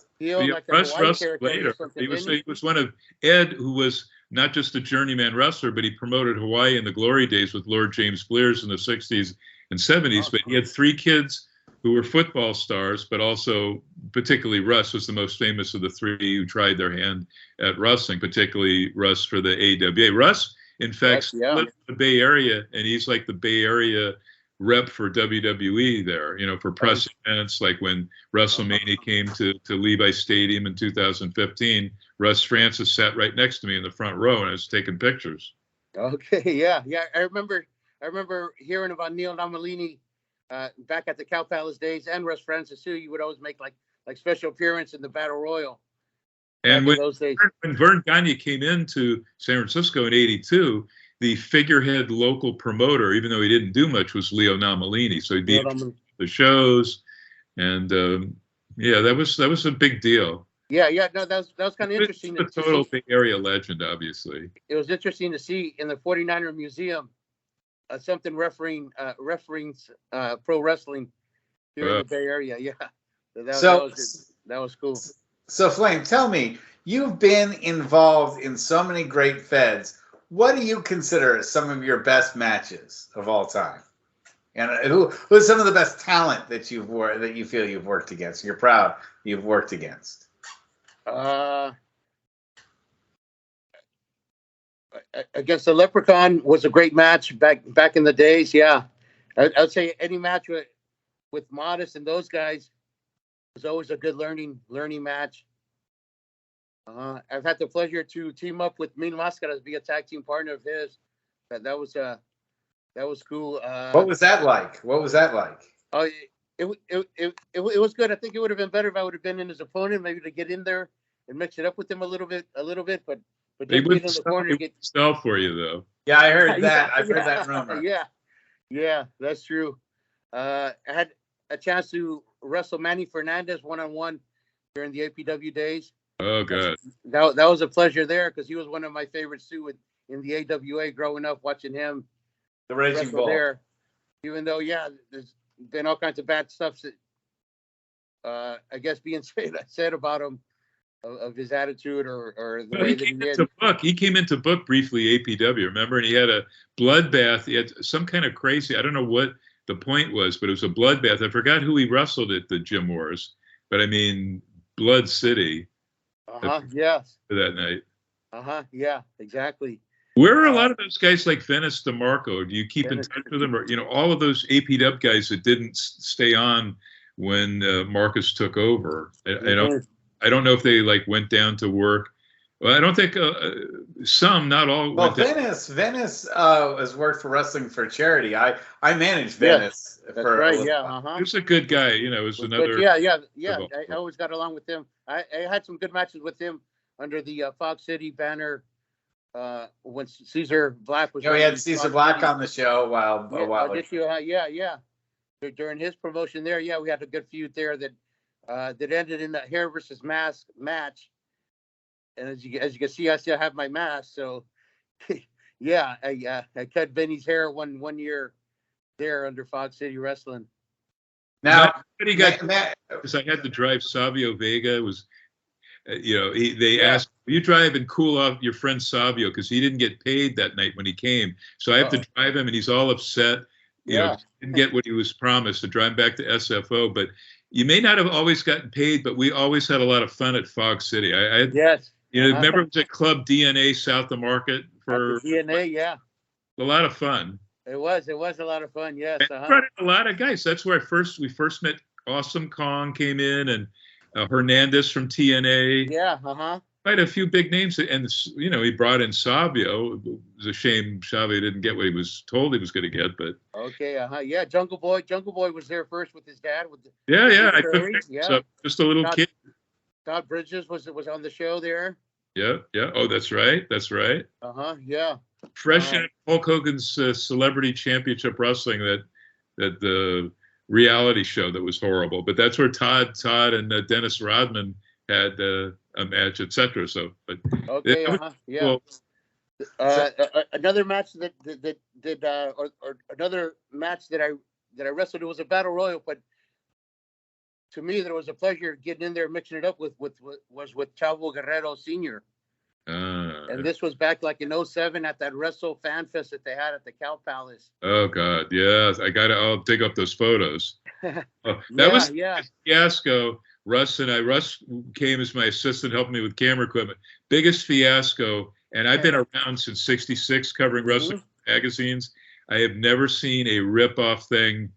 Russ wrestled later. He was one of Ed, who was not just a journeyman wrestler, but he promoted Hawaii in the glory days with Lord James Blears in the 60s and 70s. But he had three kids who were football stars, but also particularly Russ was the most famous of the three who tried their hand at wrestling, particularly Russ for the AWA. Russ, in fact, lives in the Bay Area, and he's like the Bay Area rep for WWE there, for press events, like when WrestleMania came to Levi Stadium in 2015. Russ Francis sat right next to me in the front row, and I was taking pictures. Okay, yeah. I remember hearing about Neil Namalini back at the Cow Palace days, and Russ Francis too. You would always make like special appearance in the Battle Royal. And when Vern Gagne came into San Francisco in '82, the figurehead local promoter, even though he didn't do much, was Leo Namalini. So he'd be at the shows, and that was a big deal. Yeah. No, that was kind of interesting. It's a total Bay Area legend, obviously. It was interesting to see in the 49er Museum something refereeing pro wrestling here in the Bay Area. Yeah, that was cool. So, Flame, tell me, you've been involved in so many great feds. What do you consider some of your best matches of all time? And who's some of the best talent that you feel you've worked against? You're proud you've worked against. Against the Leprechaun was a great match back in the days. Yeah, I'd say any match with Modest and those guys was always a good learning match. I've had the pleasure to team up with Mean Mascaras, be a tag team partner of his. That was cool. What was that like? Oh, it was good. I think it would have been better if I would have been in his opponent, maybe to get in there and mix it up with him a little bit. But they wouldn't in the corner stall for you though. Yeah, I heard that. I've heard that rumor. Yeah, that's true. I had a chance to wrestle Manny Fernandez one-on-one during the APW days. Oh, good. That was a pleasure there because he was one of my favorites too in the AWA growing up, watching him. The Raging Bull. There, even though there's been all kinds of bad stuff I guess being said about him of his attitude or the Well, way that he did. He came into book briefly, APW, remember? And he had a bloodbath. He had some kind of crazy, I don't know what the point was, but it was a bloodbath. I forgot who he wrestled at the Gym Wars, but I mean, Blood City. Yes. For that night. Yeah, exactly. Where are a lot of those guys like Venice DeMarco? Do you keep in touch with them? Or, all of those APW guys that didn't stay on when Marcus took over. I don't know if they like went down to work. Well, I don't think some, not all. Well, Venice has worked for Wrestling for Charity. I managed Venice. Yes, that's right. He was a good guy. It was another. Yeah. I always got along with him. I had some good matches with him under the Fox City banner when Caesar Black was. We had Caesar Black on the show a while ago. Yeah. During his promotion there, we had a good feud there that ended in a hair versus mask match. And as you can see, I still have my mask. So, I cut Vinny's hair one year there under Fox City Wrestling. Now, because I had to drive Savio Vega. It was, they asked, will you drive and cool off your friend Savio because he didn't get paid that night when he came. So I have to drive him, and he's all upset. Didn't get what he was promised to drive back to SFO. But you may not have always gotten paid, but we always had a lot of fun at Fox City. Yes. Remember it was at Club DNA South of Market for DNA, a lot of fun. It was a lot of fun, yes. Brought in a lot of guys. That's where we first met. Awesome Kong came in, and Hernandez from TNA. Quite a few big names, and he brought in Savio. It was a shame Savio didn't get what he was told he was going to get, but Jungle Boy was there first with his dad. I took just a little kid. Todd Bridges was on the show there. Yeah. Oh, that's right. Yeah. Fresh in Hulk Hogan's Celebrity Championship Wrestling, that the reality show that was horrible. But that's where Todd and Dennis Rodman had a match, etc. So, but cool. Another match another match that I wrestled. It was a battle royal, but to me, there was a pleasure getting in there, mixing it up with Chavo Guerrero Sr. And this was back like in 07 at that Wrestle Fan Fest that they had at the Cow Palace. Oh God, yes, I'll dig up those photos. That was a fiasco. Russ came as my assistant, helping me with camera equipment. Biggest fiasco, and I've been around since '66 covering wrestling magazines. I have never seen a rip-off thing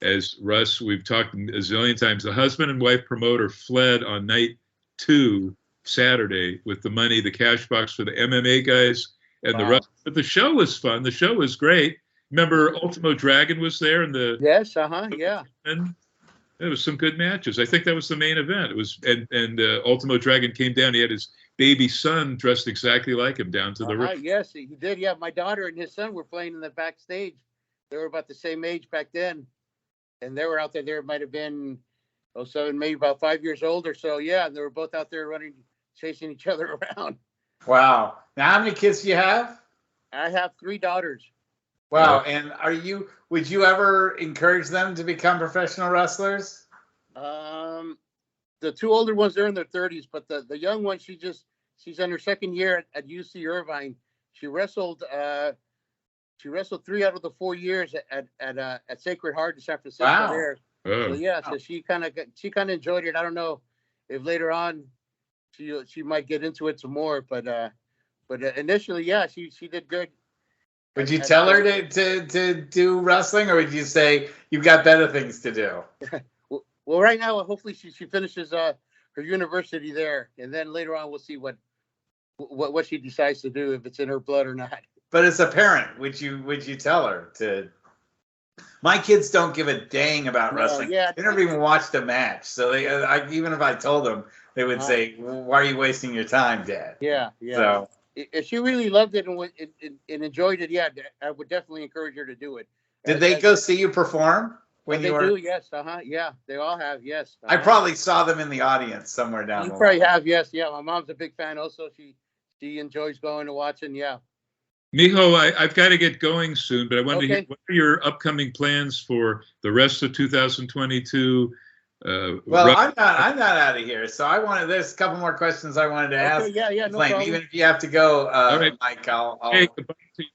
as Russ. We've talked a zillion times. The husband and wife promoter fled on night 2 Saturday with the money, the cash box for the MMA guys and the rest. But the show was fun. The show was great. Remember, Ultimo Dragon was there, and and there was some good matches. I think that was the main event. It was, and Ultimo Dragon came down. He had his baby son dressed exactly like him down to the ring. Yes, he did. Yeah, my daughter and his son were playing in the backstage. They were about the same age back then, and they were out there. There might have been 07, maybe about 5 years old or so. Yeah, and they were both out there running, chasing each other around. Wow. Now, how many kids do you have? I have 3 daughters. Wow. And would you ever encourage them to become professional wrestlers? The 2 older ones, they're in their 30s, but the young one, she's in her second year at UC Irvine. She wrestled 3 out of the 4 years at Sacred Heart in San Francisco. Wow. There. So she kind of enjoyed it. I don't know if later on she might get into it some more, but initially, she did good. Would you tell her to do wrestling, or would you say you've got better things to do? Well, right now, hopefully she finishes her university there, and then later on we'll see what she decides to do, if it's in her blood or not. But as a parent, would you tell her to? My kids don't give a dang about wrestling. They never even watched a match. So even if I told them, they would say, "Why are you wasting your time, Dad?" Yeah. So if she really loved it and enjoyed it, I would definitely encourage her to do it. Did they go see you perform when you were? They do, yes. Yeah, they all have, yes. I probably saw them in the audience somewhere down there. You probably have, yes. Yeah, my mom's a big fan also. She enjoys going and watching, yeah. Mijo, I've got to get going soon, but I wanted to hear, what are your upcoming plans for the rest of 2022? Well, I'm not out of here, so there's a couple more questions I wanted to ask. Okay, yeah, no Flame, problem. even if you have to go, All right. Mike, I'll Hey,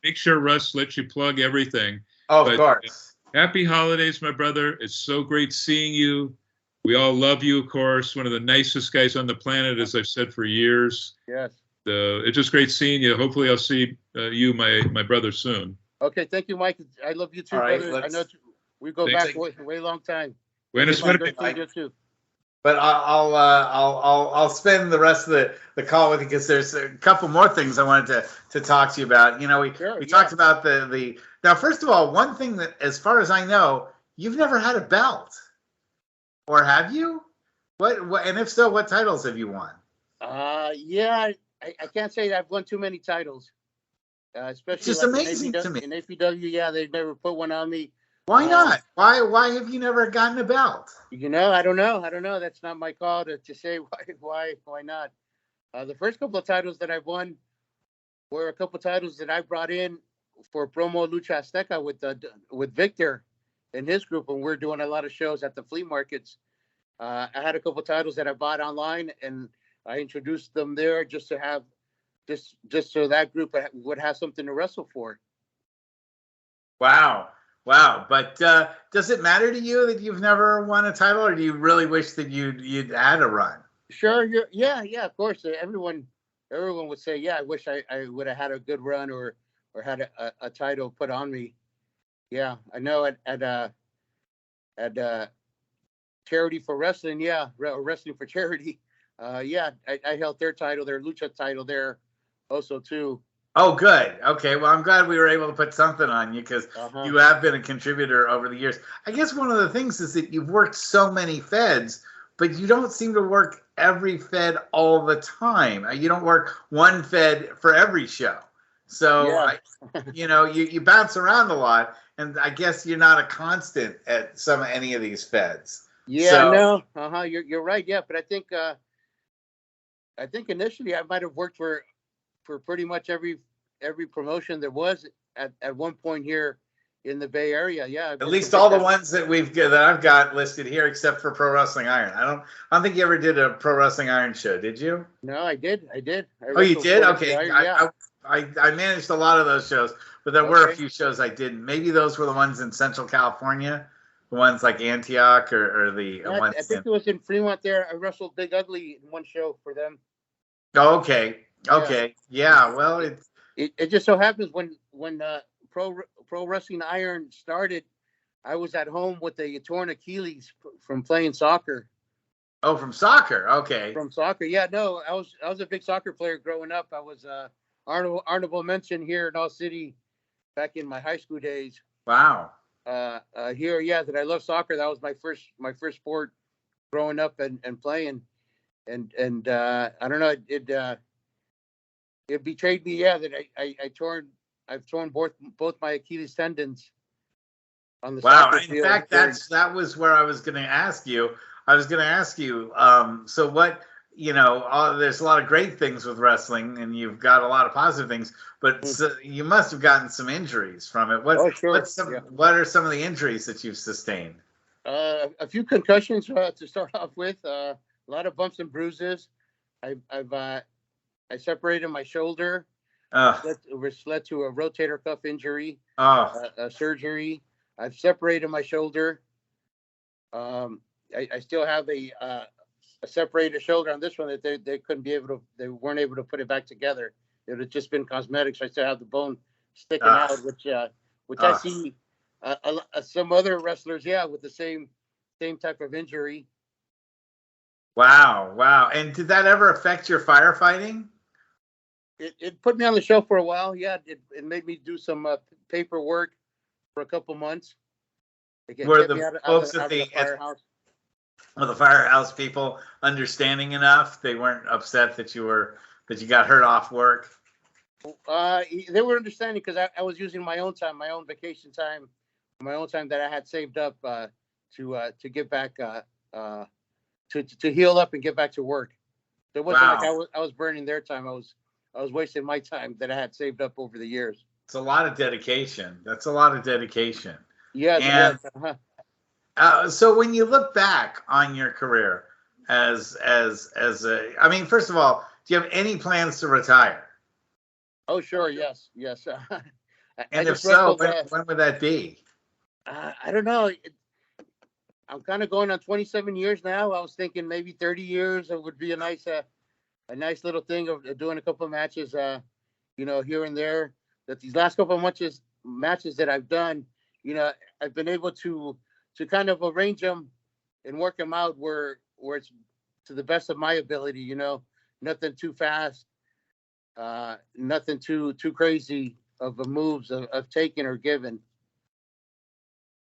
make sure Russ lets you plug everything. oh, of course. Happy holidays, my brother. It's so great seeing you. We all love you, of course. One of the nicest guys on the planet, as I've said for years. Yes. It's just great seeing you. Hopefully, I'll see you, my brother, soon. Okay, thank you, Mike. I love you too, All right, brother. I know we go Thanks. back way long time. Buenos Mike. Too. But I'll spend the rest of the call with you because there's a couple more things I wanted to talk to you about. You know, we talked about the now. First of all, one thing that, as far as I know, you've never had a belt, or have you? What and if so, what titles have you won? Yeah, I can't say that I've won too many titles. Especially it's just like amazing to me. In APW, yeah, they've never put one on me. Why not? Why have you never gotten a belt? You know, I don't know. That's not my call to say why not. The first couple of titles that I've won were a couple of titles that I brought in for Promo Lucha Azteca with Victor and his group, and we're doing a lot of shows at the flea markets. I had a couple of titles that I bought online, and I introduced them there just to have just so that group would have something to wrestle for. Wow. But does it matter to you that you've never won a title, or do you really wish that you'd had a run? Sure. Yeah. Of course, everyone would say, yeah, I wish I would have had a good run or had a title put on me. Yeah, I know at Charity for Wrestling, Wrestling for Charity. I held their Lucha title there also too. Oh, good. Okay, well, I'm glad we were able to put something on you because you have been a contributor over the years. I guess one of the things is that you've worked so many feds, but you don't seem to work every fed all the time. You don't work one fed for every show. So, you bounce around a lot, and I guess you're not a constant at any of these feds. Yeah, no, you're right. Yeah, but I think initially I might have worked for pretty much every promotion there was at one point here in the Bay Area. Yeah, at least all the ones that I've got listed here, except for Pro Wrestling Iron. I don't think you ever did a Pro Wrestling Iron show, did you? No, I did. Oh, you did? Okay. I managed a lot of those shows, but there were a few shows I didn't. Maybe those were the ones in Central California, the ones like Antioch or the ones. I think it was in Fremont there. I wrestled Big Ugly in one show for them. Oh, okay. Yeah. Well, it just so happens when Pro Wrestling Iron started, I was at home with a torn Achilles from playing soccer. Oh, from soccer. Okay. From soccer. Yeah, no, I was a big soccer player growing up. I was honorable mention here in All City back in my high school days. Wow. Here, that I love soccer. That was my first sport growing up and playing. And I don't know, it betrayed me, that I've torn both my Achilles tendons on the soccer field. In fact, that was where I was going to ask you. So what, there's a lot of great things with wrestling, and you've got a lot of positive things, but you must have gotten some injuries from it. What are some of the injuries that you've sustained? A few concussions to start off with. A lot of bumps and bruises. I separated my shoulder, which led to a rotator cuff injury, a surgery. I've separated my shoulder. I still have a separated shoulder on this one that they weren't able to put it back together. It had just been cosmetics. I still have the bone sticking out, which I see some other wrestlers, with the same type of injury. Wow. And did that ever affect your firefighting? It put me on the show for a while. Yeah, it made me do some paperwork for a couple months. Were the folks at the firehouse? Were the firehouse people understanding enough? They weren't upset that you got hurt off work? They were understanding because I was using my own time, my own vacation time, my own time that I had saved up to get back to heal up and get back to work. So it wasn't like I was burning their time. I was wasting my time that I had saved up over the years. It's a lot of dedication. That's a lot of dedication. Yeah. So when you look back on your career I mean, first of all, do you have any plans to retire? Oh, sure. Yes. Yes. I And if just so, wrestled. when would that be? I don't know. I'm kind of going on 27 years now. I was thinking maybe 30 years. It would be a nice little thing of doing a couple of matches, here and there. That these last couple of matches that I've done, I've been able to kind of arrange them and work them out where it's to the best of my ability. Nothing too fast, nothing too crazy of the moves of taking or giving.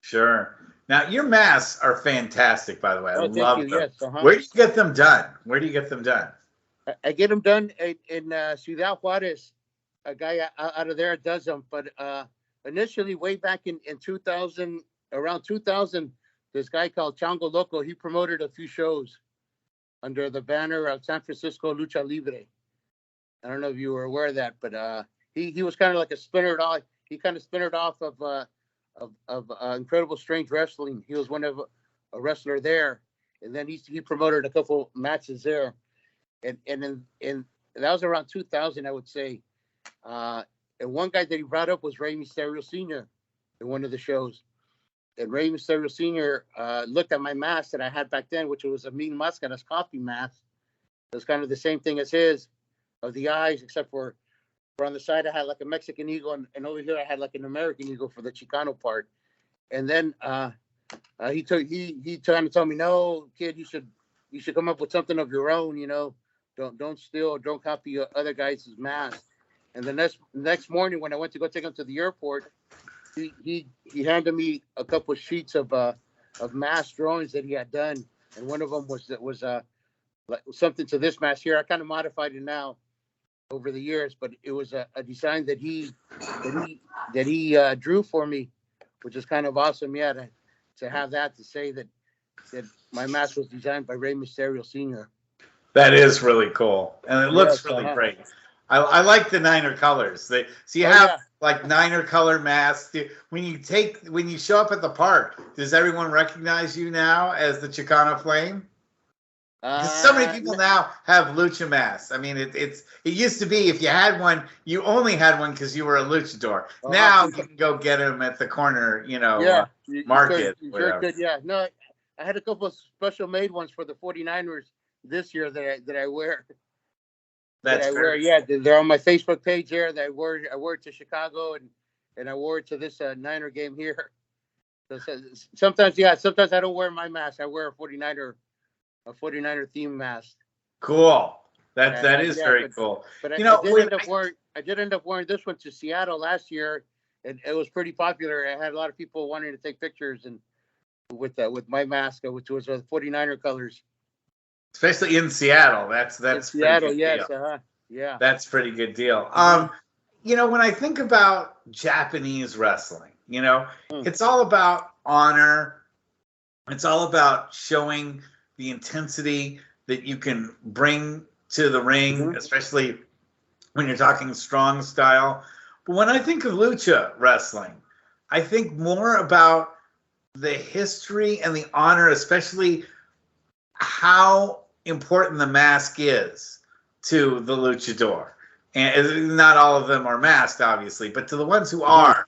Sure. Now, your masks are fantastic, by the way. I Oh, thank you. love them. Yes. Uh-huh. Where do you get them done? Where do you get them done? I get them done in Ciudad Juarez. A guy out of there does them. But initially, way back in 2000, around 2000, this guy called Chango Loco, he promoted a few shows under the banner of San Francisco Lucha Libre. I don't know if you were aware of that, but he was kind of like a spinner off. He kind of spinnered off of Incredible Strange Wrestling. He was one of a wrestler there, and then he promoted a couple matches there, and that was around 2000, I would say. And one guy that he brought up was Rey Mysterio Sr. in one of the shows. And Rey Mysterio Sr. Looked at my mask that I had back then, which was a Mean Mascaras coffee mask. It was kind of the same thing as his, of the eyes, except for on the side I had like a Mexican eagle, and over here I had like an American eagle for the Chicano part. And then he trying to tell me, no, kid, you should come up with something of your own. Don't steal, don't copy other guys' masks. And the next morning when I went to go take him to the airport, he handed me a couple of sheets of mask drawings that he had done, and one of them was like something to this mask here. I kind of modified it now over the years, but it was a design that he drew for me, which is kind of awesome. Yeah, to have that, to say that my mask was designed by Rey Mysterio Sr. That is really cool, and it looks really great. I like the Niner colors. So you have like Niner color masks. When you show up at the park, does everyone recognize you now as the Chicano Flame? Because so many people now have lucha masks. I mean, it used to be if you had one, you only had one because you were a luchador. Now you can go get them at the corner, market. You sure could, yeah. No, I had a couple of special made ones for the 49ers this year that I wear. Yeah, they're on my Facebook page here. That I wore it to Chicago, and I wore it to this Niner game here. So sometimes I don't wear my mask. I wear a 49er theme mask. Cool. That is very cool. But I did end up wearing this one to Seattle last year, and it was pretty popular. I had a lot of people wanting to take pictures and with my mask, which was the 49er colors. Especially in Seattle. That's in Seattle, yes. Yeah. That's a pretty good deal. When I think about Japanese wrestling, it's all about honor. It's all about showing the intensity that you can bring to the ring, especially when you're talking strong style. But when I think of lucha wrestling, I think more about the history and the honor, especially how important the mask is to the luchador. And not all of them are masked, obviously, but to the ones who are.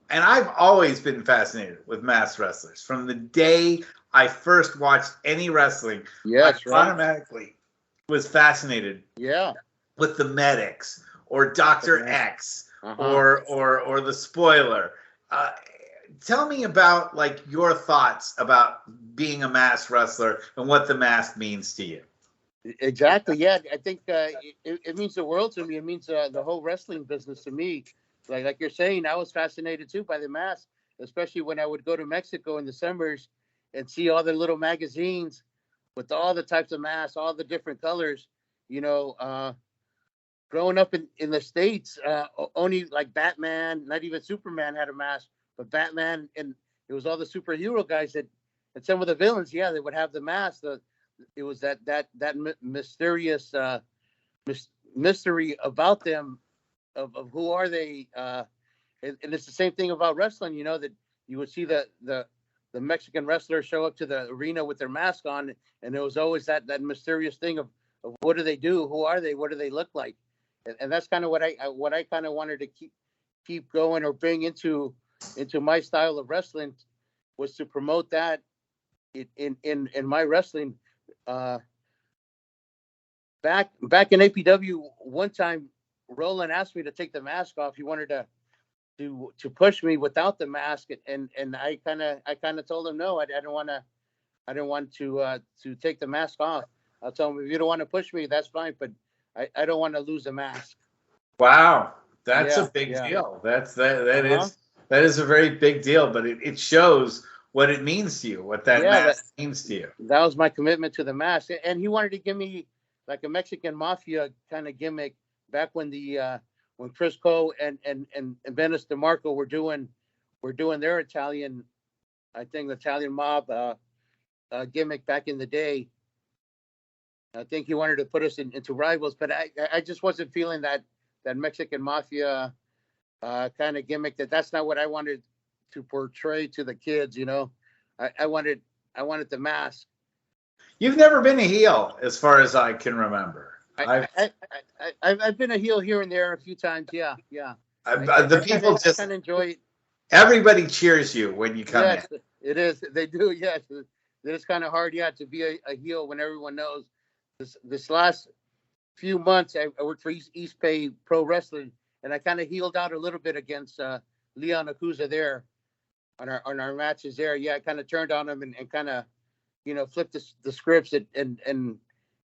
And I've always been fascinated with masked wrestlers. From the day I first watched any wrestling, automatically was fascinated with the medics or Dr. X or the spoiler. Tell me about your thoughts about being a masked wrestler and what the mask means to you. Exactly. Yeah, I think it means the world to me. It means the whole wrestling business to me. Like you're saying, I was fascinated too by the mask, especially when I would go to Mexico in the summers and see all the little magazines with all the types of masks, all the different colors. Growing up in the States, only like Batman, not even Superman had a mask, but Batman, and it was all the superhero guys and some of the villains, they would have the mask. It was that mysterious mystery about them of who are they, and it's the same thing about wrestling. That you would see the Mexican wrestlers show up to the arena with their mask on, and there was always that mysterious thing of what do they do, who are they, what do they look like, and that's kind of what I kind of wanted to keep going or bring into my style of wrestling, was to promote that in my wrestling. Back in APW, one time Roland asked me to take the mask off. He wanted to push me without the mask, and I kind of told him no, I didn't want to take the mask off. I'll tell him, if you don't want to push me, that's fine, but I don't want to lose a mask. Wow, that's a big deal. That is a very big deal, but it shows what it means to you, what that mask means to you. That was my commitment to the mask, and he wanted to give me like a Mexican mafia kind of gimmick back when when Chris Cole and Venice DeMarco were doing their Italian, I think, Italian mob gimmick back in the day. I think he wanted to put us into rivals, but I just wasn't feeling that Mexican mafia kind of gimmick. That's not what I wanted to portray to the kids, you know. I wanted the mask. You've never been a heel, as far as I can remember. I've been a heel here and there a few times. Yeah. The people just kind of enjoy it. Everybody cheers you when you come in. It is. They do. Yes, it's kind of hard. Yeah, to be a heel when everyone knows. This last few months, I worked for East Bay Pro Wrestling, and I kind of healed out a little bit against Leon Acusa there on our matches there. Yeah, I kind of turned on him and kind of, you know, flipped the scripts and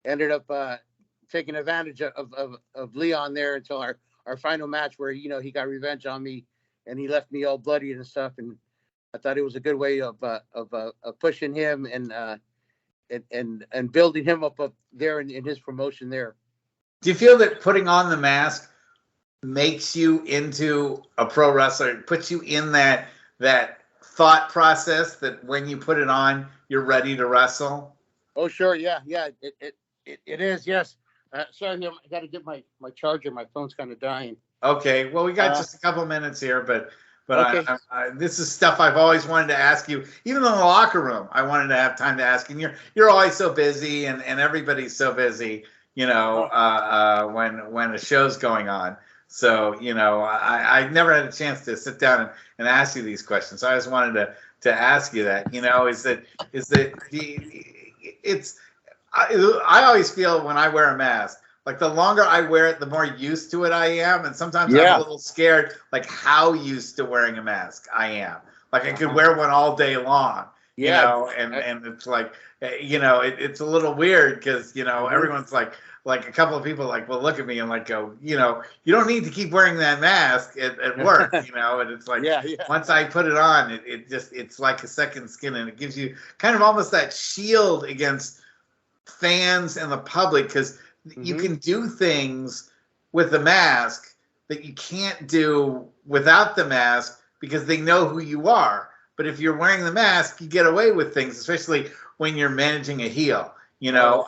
ended up taking advantage of Leon there until our final match, where, you know, he got revenge on me and he left me all bloody and stuff. And I thought it was a good way of pushing him and building him up there in his promotion there. Do you feel that putting on the mask makes you into a pro wrestler? It puts you in that thought process that when you put it on, you're ready to wrestle? Oh, sure. Yeah. It is. Yes. Sorry, I got to get my charger. My phone's kind of dying. Okay. Well, we got just a couple minutes here, but okay. This is stuff I've always wanted to ask you. Even in the locker room, I wanted to have time to ask. And you're always so busy, and everybody's so busy, you know, when a show's going on. So, you know, I never had a chance to sit down and ask you these questions. So I just wanted to ask you that, you know, I always feel when I wear a mask, like the longer I wear it, the more used to it I am. And sometimes I'm a little scared, like how used to wearing a mask I am. Like I could wear one all day long, you know, and it's like, you know, it's a little weird because, you know, everyone's like a couple of people like will look at me and like go, you know, you don't need to keep wearing that mask at work, you know. And it's like, once I put it on, it's like a second skin, and it gives you kind of almost that shield against fans and the public, because you can do things with the mask that you can't do without the mask because they know who you are. But if you're wearing the mask, you get away with things, especially when you're managing a heel. You know,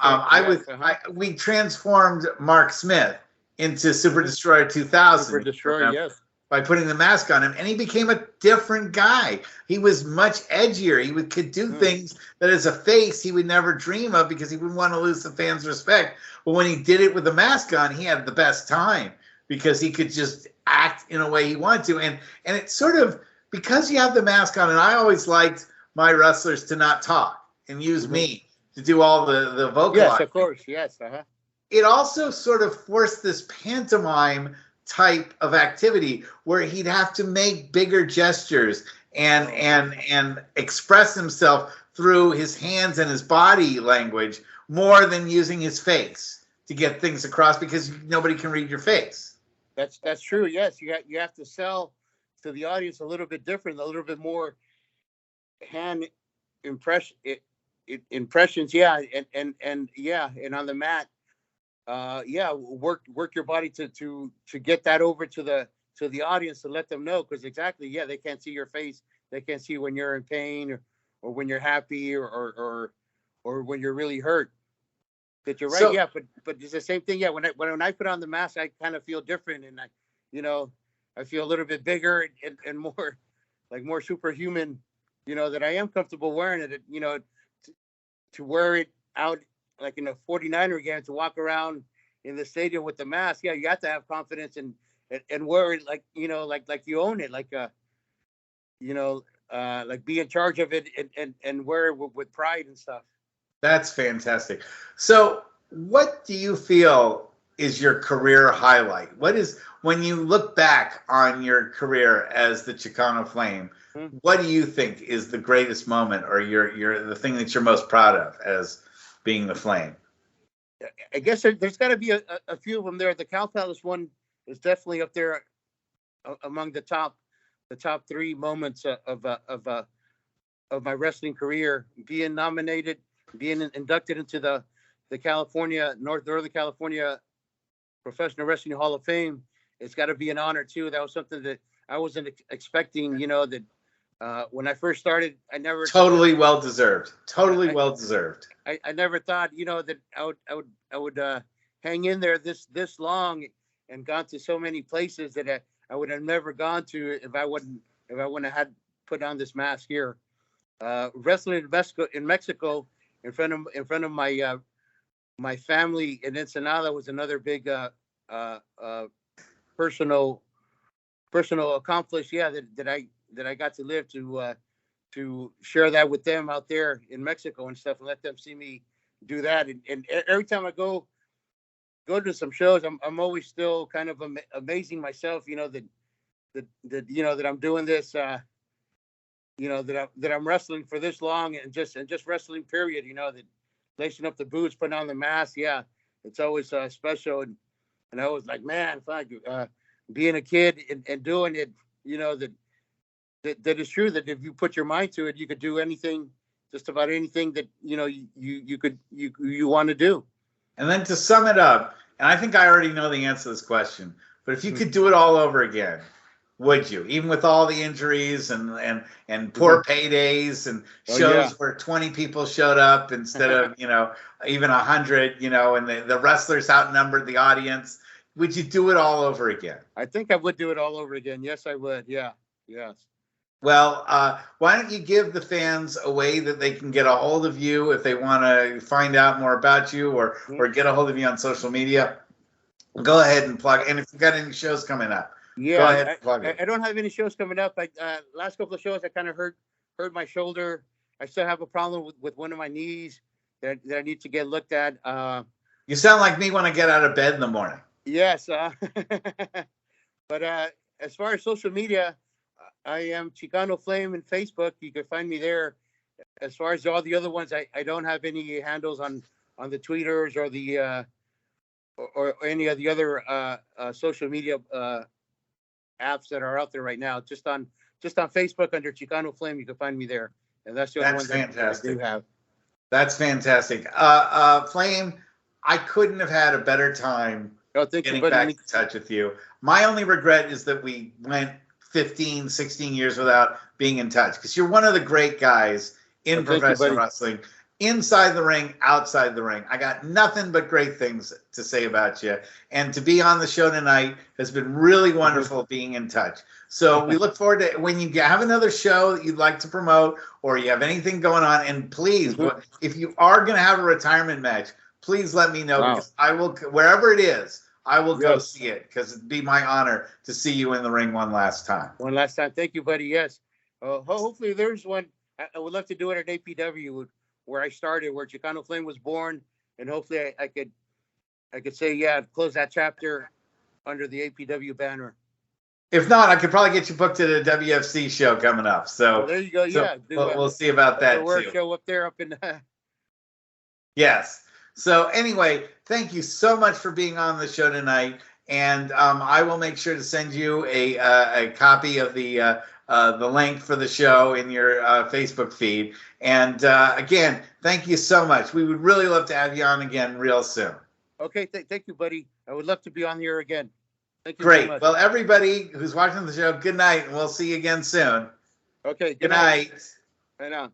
we transformed Mark Smith into Super Destroyer 2000. Super Destroyer, yes. By putting the mask on him, and he became a different guy. He was much edgier. He could do things that as a face he would never dream of because he wouldn't want to lose the fans' respect. But when he did it with the mask on, he had the best time because he could just act in a way he wanted to. And it's sort of because you have the mask on, and I always liked my wrestlers to not talk and use me to do all the vocalizing. Yes, of course. Yes. It also sort of forced this pantomime type of activity where he'd have to make bigger gestures and express himself through his hands and his body language more than using his face to get things across, because nobody can read your face. That's true. Yes, you have to sell to the audience a little bit different, a little bit more hand impressions. Yeah, and on the mat. Work your body to get that over to the audience, to let them know, because they can't see your face, they can't see when you're in pain or when you're happy or when you're really hurt. But you're right, so, but it's the same thing. Yeah, when I put on the mask, I kind of feel different, and I feel a little bit bigger and more like more superhuman that I am comfortable wearing it. To wear it out like in a 49er game, to walk around in the stadium with the mask. Yeah, you have to have confidence and wear it like like you own it, like be in charge of it and wear it with pride and stuff. That's fantastic. So, what do you feel is your career highlight? What is, when you look back on your career as the Chicano Flame, what do you think is the greatest moment, or your the thing that you're most proud of as being the Flame? I guess there's got to be a few of them there. The Cow Palace one is definitely up there among the top three moments of my wrestling career. Being nominated, being inducted into the Northern California Professional Wrestling Hall of Fame, it's got to be an honor too. That was something that I wasn't expecting. That when I first started, I never totally well deserved. Totally well deserved. I never thought that I would hang in there this long and gone to so many places that I would have never gone to if I wouldn't have had put on this mask here. Wrestling in Mexico in front of my family in Ensenada was another big personal accomplishment. Yeah, that I got to live to share that with them out there in Mexico and stuff, and let them see me do that. And every time I go to some shows, I'm always still kind of amazing myself. That I'm doing this. That I'm wrestling for this long and just wrestling period. That lacing up the boots, putting on the mask. Yeah, it's always special. And I was like, man, fuck, being a kid and doing it. That is true, that if you put your mind to it, you could do anything, just about anything that you want to do. And then to sum it up, and I think I already know the answer to this question, but if you could do it all over again, would you? Even with all the injuries and poor paydays and shows where 20 people showed up instead of even 100, and the wrestlers outnumbered the audience, would you do it all over again? I think I would do it all over again. Yes, I would. Yeah. Yes. Well, why don't you give the fans a way that they can get a hold of you if they want to find out more about you or get a hold of you on social media? Go ahead and plug. And if you've got any shows coming up, yeah, go ahead and plug it. I don't have any shows coming up. Last couple of shows, I kind of hurt my shoulder. I still have a problem with one of my knees that I need to get looked at. You sound like me when I get out of bed in the morning. Yes. But as far as social media, I am Chicano Flame in Facebook. You can find me there. As far as all the other ones, I don't have any handles on the Twitters or the or any of the other social media apps that are out there right now. Just on Facebook under Chicano Flame, you can find me there. And that's the only one that I do have. That's fantastic. Flame, I couldn't have had a better time getting back in touch with you. My only regret is that we went 15, 16 years without being in touch, because you're one of the great guys in professional wrestling, inside the ring, outside the ring. I got nothing but great things to say about you. And to be on the show tonight has been really wonderful being in touch. So we look forward to when you have another show that you'd like to promote or you have anything going on. And please, if you are going to have a retirement match, please let me know, because I will, wherever it is, I will go see it, because it'd be my honor to see you in the ring one last time. One last time. Thank you, buddy. Yes. Hopefully there's one. I would love to do it at APW where I started, where Chicano Flame was born. And hopefully I could say, close that chapter under the APW banner. If not, I could probably get you booked at a WFC show coming up. So there you go. Yeah. We'll see about that too. Show up there up in. Yes. So anyway, thank you so much for being on the show tonight, and I will make sure to send you a copy of the link for the show in your Facebook feed. And again, thank you so much. We would really love to have you on again real soon. Okay, thank you, buddy. I would love to be on here again. Thank you. Great. Well, everybody who's watching the show, good night, and we'll see you again soon. Okay. Good night. Right now.